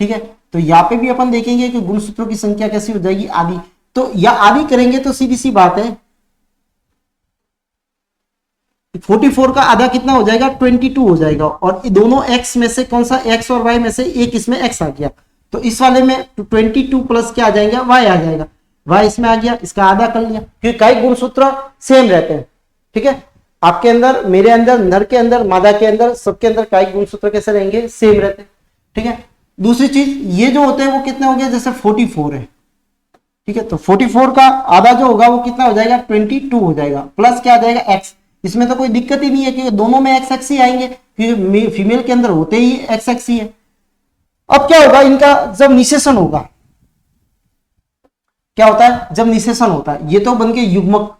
ठीक है। तो यहाँ पे भी अपन देखेंगे कि गुणसूत्रों की संख्या कैसी हो जाएगी, आधी। तो या आधी करेंगे तो सीधी सी बात है, 44 का आधा कितना हो जाएगा, 22 हो जाएगा। और दोनों एक्स में से कौन सा, एक्स और वाई में से एक इसमें एक्स आ गया, तो इस वाले में 22 प्लस क्या आ जाएगा, वाई आ जाएगा, वाई इसमें आ गया, इसका आधा कर लिया, क्योंकि कई गुणसूत्र सेम रहते हैं, ठीक है। आपके अंदर, मेरे अंदर, नर के अंदर, मादा के अंदर, सबके अंदर कई गुणसूत्र कैसे रहेंगे, सेम रहते हैं, ठीक है। दूसरी चीज, ये जो होते हैं वो कितने हो गए, जैसे 44 है, ठीक है, तो 44 का आधा जो होगा वो कितना हो जाएगा, 22 हो जाएगा, प्लस क्या आ जाएगा, एक्स। इसमें तो कोई दिक्कत ही नहीं है, क्योंकि दोनों में एक्स एक्स ही आएंगे, क्योंकि फीमेल के अंदर होते ही एक्स एक्स ही है। अब क्या होगा, इनका जब निषेचन होगा, क्या होता है, जब निषेचन होता है, ये तो बन गए युग्मक,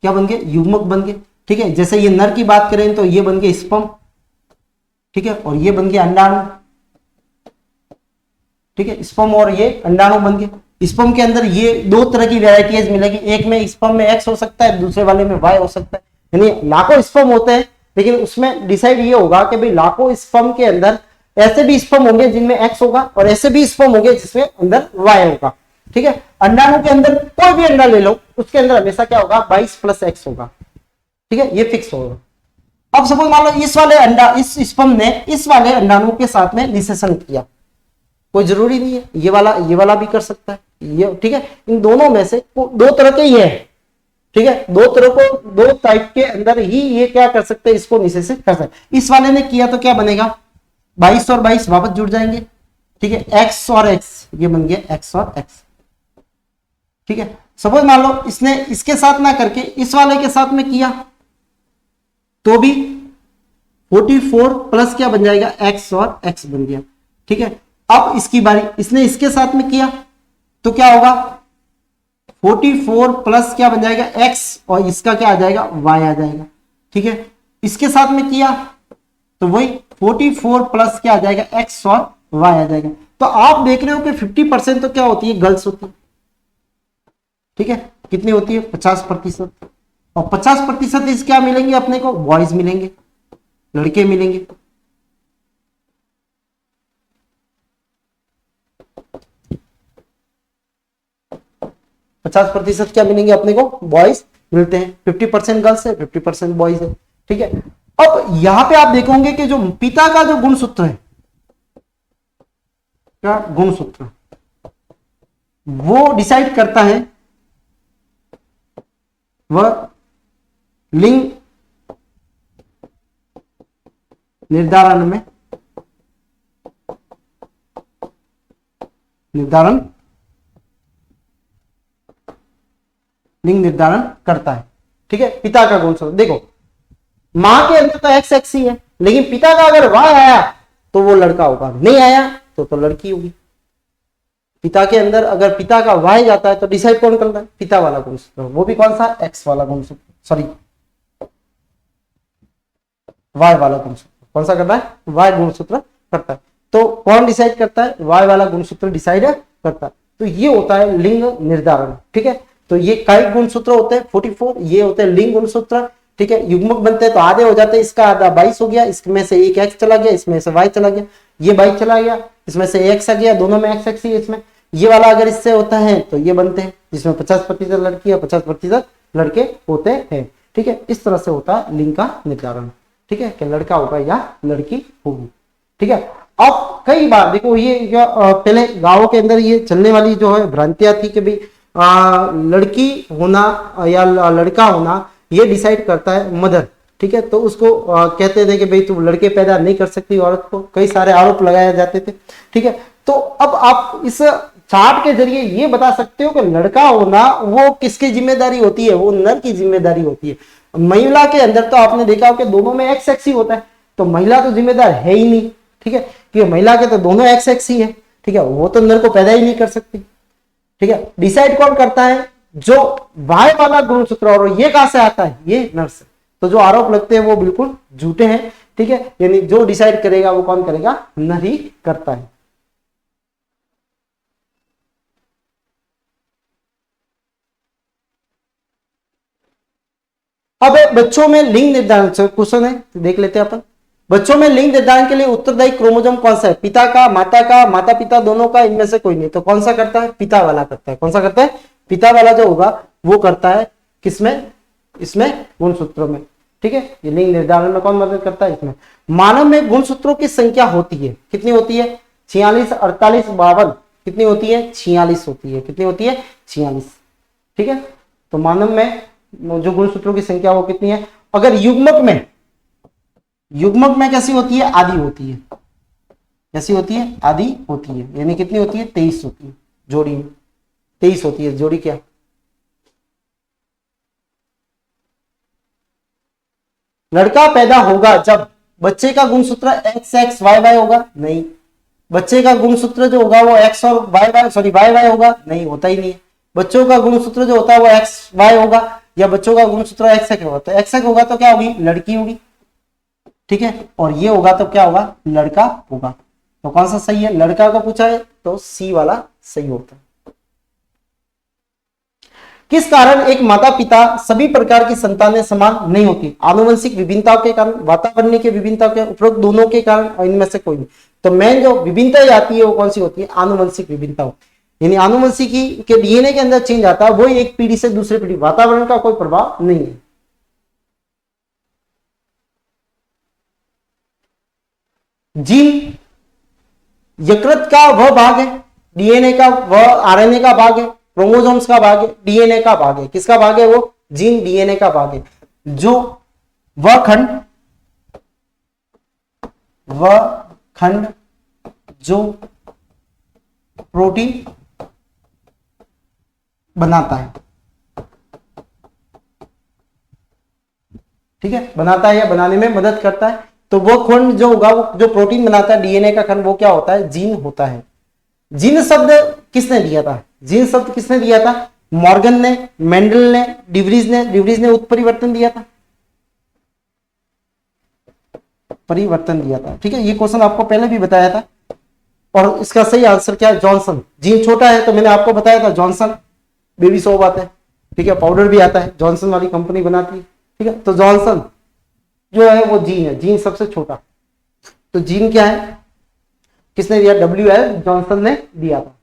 क्या बन गए, युग्मक बन गए, ठीक है। जैसे ये नर की बात करें तो ये बन गए स्पर्म, ठीक है, और ये बन गया अंडाणु, ठीक है, स्पर्म और ये अंडाणु बन गए। स्पर्म के अंदर ये दो तरह की वेराइटीज मिलेगी, एक में स्पर्म में एक्स हो सकता है, दूसरे वाले में वाई हो सकता है, यानी लाखों स्पर्म होते हैं, लेकिन उसमें डिसाइड ये होगा कि भाई लाखों स्पर्म के अंदर ऐसे भी स्पर्म होंगे जिनमें एक्स होगा, और ऐसे भी स्पर्म होंगे जिसमें अंदर वाई होगा, ठीक है। अंडाणु के अंदर कोई भी अंडा ले लो, उसके अंदर हमेशा क्या होगा, 22 प्लस एक्स होगा, ठीक है, ये फिक्स होगा। अब सपोज मान लो इस वाले अंडा, इस स्पर्म ने इस वाले अंडाणु के साथ में निषेचन किया, कोई जरूरी नहीं है, ये वाला भी कर सकता है, ये, ठीक है। इन दोनों में से दो तरह के ही है, ठीक है, दो तरह को, दो टाइप के अंदर ही ये क्या कर सकते हैं, इसको निषेचित कर सकते। इस वाले ने किया तो क्या बनेगा, 22 और 22 वापस जुड़ जाएंगे, ठीक है, एक्स और एक्स, ये बन गया एक्स और एक्स, ठीक है। सपोज मान लो इसने इसके साथ ना करके इस वाले के साथ में किया, तो भी 44 प्लस क्या बन जाएगा, एक्स और एक्स बन गया, ठीक है। अब इसकी बारी, इसने इसके साथ में किया तो क्या होगा, 44 प्लस क्या बन जाएगा, एक्स, और इसका क्या आ जाएगा, वाई आ जाएगा, ठीक है। इसके साथ में किया तो वही 44 प्लस क्या आ जाएगा, एक्स और वाई आ जाएगा। तो आप देख रहे हो कि 50% तो क्या होती है, गर्ल्स होती है, ठीक है। कितनी होती है, 50%, और 50% इस क्या मिलेंगे अपने को, बॉयज मिलेंगे, लड़के मिलेंगे, %50 क्या मिलेंगे अपने को, बॉयज मिलते हैं। 50% गर्ल्स है, 50% बॉयज है, ठीक है। अब यहां पे आप देखोगे कि जो पिता का जो गुणसूत्र है, क्या गुणसूत्र, वो डिसाइड करता है, वह लिंग निर्धारण में निर्धारण लिंग निर्धारण करता है। ठीक है, पिता का गुणसूत्र देखो, मां के अंदर तो एक्स एक्स ही है, लेकिन पिता का अगर वाई आया तो वो लड़का होगा, नहीं आया तो लड़की होगी। पिता के अंदर अगर पिता का वाई जाता है तो डिसाइड कौन करता है? पिता वाला गुणसूत्र, वो भी कौन सा? एक्स वाला गुणसूत्र, सॉरी वाई वाला गुणसूत्र। कौन सा करता है? वाई गुणसूत्र करता है। तो कौन डिसाइड करता है? वाई वाला गुणसूत्र डिसाइड करता है। तो ये होता है लिंग निर्धारण। ठीक है, तो ये कई गुणसूत्र होते हैं 44, ये होते हैं लिंग गुणसूत्र। ठीक है, युग्मक बनते हैं तो आधे हो जाते हैं, इसका आधा 22 हो गया, इसमें से एक एक्स चला गया, इसमें से वाई चला गया, ये 22 चला गया, इसमें से एक्स आ गया, दोनों में एक्स एक्स ही है इसमें। ये वाला अगर इससे होता है तो ये बनते हैं, जिसमें 50% लड़की है 50% लड़के होते हैं। ठीक है, इस तरह से होता है लिंग का निर्धारण। ठीक है, कि लड़का होगा या लड़की होगी। ठीक है, अब कई बार देखो ये पहले गांवों के अंदर ये चलने वाली जो है भ्रांतियां थी कि भाई लड़की होना या लड़का होना ये डिसाइड करता है मदर। ठीक है, तो उसको कहते थे कि भाई तू लड़के पैदा नहीं कर सकती औरत को, कई सारे आरोप लगाए जाते थे। ठीक है, तो अब आप इस चार्ट के जरिए ये बता सकते हो कि लड़का होना वो किसकी जिम्मेदारी होती है? वो नर की जिम्मेदारी होती है। महिला के अंदर तो आपने देखा हो कि दोनों में एक्स एक्स ही होता है, तो महिला तो जिम्मेदार है ही नहीं। ठीक है, क्योंकि महिला के तो दोनों एक्स एक्स ही है। ठीक है, वो तो नर को पैदा ही नहीं कर सकती। ठीक है, डिसाइड कौन करता है? जो वाई वाला गुणसूत्र, और ये कहां से आता है? ये नर से। तो जो आरोप लगते हैं वो बिल्कुल झूठे हैं। ठीक है, यानी जो डिसाइड करेगा वो कौन करेगा? नर ही करता है। अब बच्चों में लिंग निर्धारण क्वेश्चन है, देख लेते हैं अपन। बच्चों में लिंग निर्धारण के लिए उत्तरदायी क्रोमोसोम कौन सा है? पिता का, माता पिता दोनों का, इनमें से कोई नहीं। तो कौन सा करता है? पिता वाला करता है। कौन सा करता है? पिता वाला जो होगा वो करता है। किसमें? इसमें गुणसूत्रों में। ठीक है, ये लिंग निर्धारण में कौन मदद करता है? इसमें। मानव में गुणसूत्रों की संख्या होती है, कितनी होती है? 46, 48, 52। कितनी होती है? 46 होती है। कितनी होती है? 46। ठीक है, तो मानव में जो गुणसूत्रों की संख्या वो कितनी है? अगर युग्मक में कैसी होती है? आधी होती है। कैसी होती है? आधी होती है। यानी कितनी होती है? 23 होती है जोड़ी में। 23 होती है जोड़ी। क्या लड़का पैदा होगा जब बच्चे का गुणसूत्र एक्स एक्स वाई वाई होगा? नहीं। बच्चे का गुणसूत्र जो होगा वो एक्स और Y Y, sorry Y Y होगा? नहीं, होता ही नहीं है। बच्चों का गुणसूत्र जो होता है वो एक्स वाई होगा, या बच्चों का गुणसूत्र एक्स एक्स होगा। तो एक्स एक्स होगा तो क्या होगी? लड़की होगी। ठीक है, और ये होगा तो क्या होगा? लड़का होगा। तो कौन सा सही है? लड़का का पूछा है तो सी वाला सही होता है। किस कारण एक माता पिता सभी प्रकार की संतानें समान नहीं होती? आनुवंशिक विभिन्नताओं के कारण, वातावरण के विभिन्नताओं के, उपरोक्त दोनों के कारण, और इनमें से कोई नहीं। तो मेन जो विभिन्नता आती है वो कौन सी होती है? आनुवंशिक विभिन्नता। यानी आनुवंशिकी के डीएनए के अंदर चेंज आता है, वो एक पीढ़ी से दूसरी पीढ़ी, वातावरण का कोई प्रभाव नहीं है। जीन यकृत का वह भाग है, डीएनए का वह आरएनए का भाग है, क्रोमोसोम्स का भाग है, डीएनए का भाग है। किसका भाग है? वो जीन डीएनए का भाग है। जो वह खंड जो प्रोटीन बनाता है। ठीक है, बनाता है या बनाने में मदद करता है। तो वो खंड जो होगा, वो जो प्रोटीन बनाता है, डीएनए का खंड, वो क्या होता है? जीन होता है। जीन शब्द किसने दिया था? जीन शब्द किसने दिया था? मॉर्गन ने, मेंडल ने, डिवरीज ने उत्परिवर्तन दिया था। परिवर्तन दिया था। ठीक है, ये क्वेश्चन आपको पहले भी बताया था, और इसका सही आंसर क्या है? जॉनसन। जीन छोटा है तो मैंने आपको बताया था जॉनसन बेबी सोप आता है। ठीक है, पाउडर भी आता है, जॉनसन वाली कंपनी बनाती है। ठीक है, तो जॉनसन जो है वो जीन है, जीन सबसे छोटा। तो जीन क्या है? किसने दिया? WL जॉनसन ने दिया था।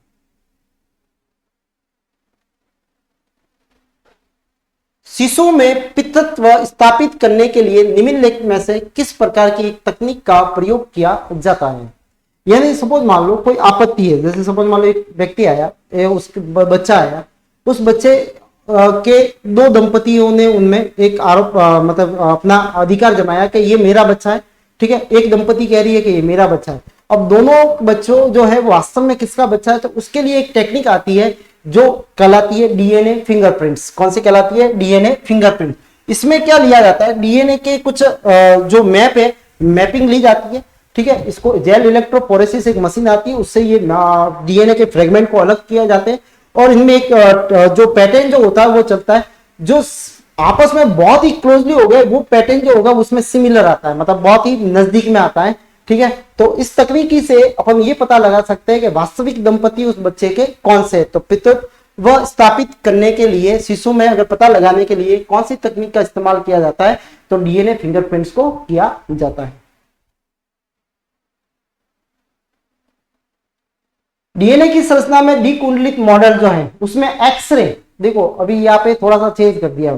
शिशु में पितृत्व स्थापित करने के लिए निम्नलिखित में से किस प्रकार की तकनीक का प्रयोग किया जाता है? यानी सपोज मान लो कोई आपत्ति है, जैसे सपोज मान लो एक व्यक्ति आया, उसके बच्चा आया, उस बच्चे के दो दंपतियों ने उनमें एक आरोप मतलब अपना अधिकार जमाया कि ये मेरा बच्चा है। ठीक है, एक दंपति कह रही है कि ये मेरा बच्चा है, अब दोनों बच्चों जो है वास्तव में किसका बच्चा है, तो उसके लिए एक टेक्निक आती है जो कहलाती है डीएनए फिंगरप्रिंट्स। कौन सी कहलाती है? DNA fingerprint. इसमें क्या लिया जाता है, डीएनए के कुछ जो मैप है, मैपिंग ली जाती है, ठीक है। इसको जेल इलेक्ट्रोपोरेसिस एक मशीन आती है, उससे ये डीएनए के फ्रेगमेंट को अलग किया जाते हैं और इनमें एक जो पैटर्न जो होता है वो चलता है, जो आपस में बहुत ही क्लोजली हो गए, वो पैटर्न जो होगा उसमें सिमिलर आता है, मतलब बहुत ही नजदीक में आता है, ठीक है। तो इस तकनीकी से अपन ये पता लगा सकते हैं कि वास्तविक दंपति उस बच्चे के कौन से है। तो पितृत्व स्थापित करने के लिए शिशु में अगर पता लगाने के लिए कौन सी तकनीक का इस्तेमाल किया जाता है, तो डीएनए फिंगरप्रिंट्स को किया जाता है। डीएनए की संरचना में डीकुंडलित मॉडल जो है उसमें एक्सरे, देखो अभी यहाँ पे थोड़ा सा चेंज कर दिया।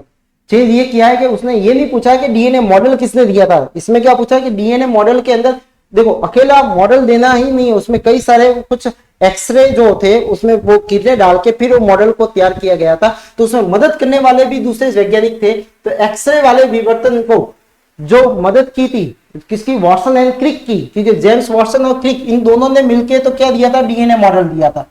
चेंज ये किया है कि उसने ये नहीं पूछा कि डीएनए मॉडल किसने दिया था, इसमें क्या पूछा कि डीएनए मॉडल के अंदर देखो अकेला मॉडल देना ही नहीं है, उसमें कई सारे कुछ एक्सरे जो थे उसमें वो किरणें डाल के फिर वो मॉडल को तैयार किया गया था। तो उसमें मदद करने वाले भी दूसरे वैज्ञानिक थे। तो एक्सरे वाले विवर्तन को जो मदद की थी किसकी, वॉटसन एंड क्रिक की, क्योंकि जेम्स वॉटसन और क्रिक इन दोनों ने मिलकर तो क्या दिया था, डीएनए मॉडल दिया था,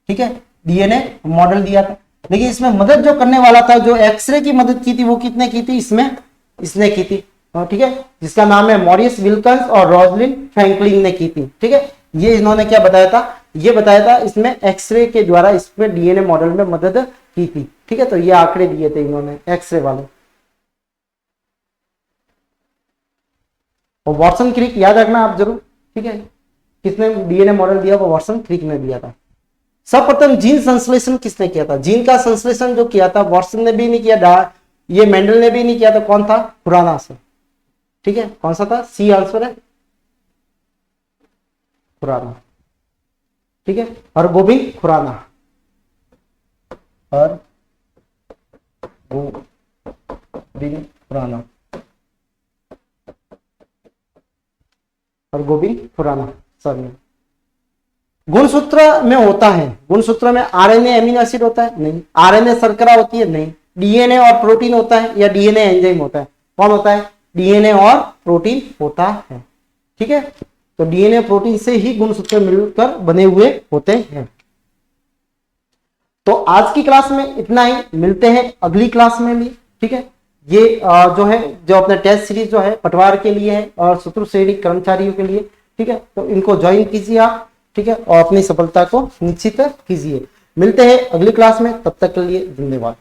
ठीक है, डीएनए मॉडल दिया था। लेकिन इसमें मदद जो करने वाला था, जो एक्सरे की मदद की थी, वो कितने की थी, इसने की थी, ठीक है, जिसका नाम है मॉरिस विल्कन्स और रोजलिन फ्रैंकलिन ने की थी, ठीक है। ये इन्होंने क्या बताया था, ये बताया था इसमें एक्सरे के द्वारा इसमें डीएनए मॉडल में मदद की थी, ठीक है। तो ये आंकड़े दिए थे इन्होंने एक्सरे वाले। और वॉटसन क्रिक याद रखना आप जरूर, ठीक है, किसने डीएनए मॉडल दिया, वो वॉटसन क्रिक ने दिया था। सर्वप्रथम जीन संश्लेषण किसने किया था, जीन का संश्लेषण जो किया था वॉटसन ने भी नहीं किया, ये मेंडल ने भी नहीं किया था, कौन था, खुराना से, ठीक है। कौन सा था, सी आंसर है, खुराना, ठीक है। और गोविंद खुराना, और गोविंद खुराना, और गोविंद खुराना सर ने। गुणसूत्र में होता है, गुणसूत्र में आरएनए एमिनो एसिड होता है, नहीं। आरएनए शर्करा होती है, नहीं। डीएनए और प्रोटीन होता है, या डीएनए एंजाइम होता है, कौन होता है, डीएनए और प्रोटीन होता है, ठीक है। तो डीएनए प्रोटीन से ही गुणसूत्र मिलकर बने हुए होते हैं। तो आज की क्लास में इतना ही, मिलते हैं अगली क्लास में भी, ठीक है। ये जो है, जो अपना टेस्ट सीरीज जो है पटवार के लिए है और सूत्र श्रेणी कर्मचारियों के लिए, ठीक है। तो इनको ज्वाइन कीजिए आप, ठीक है, और अपनी सफलता को निश्चित कीजिए। मिलते हैं अगली क्लास में, तब तक के लिए धन्यवाद।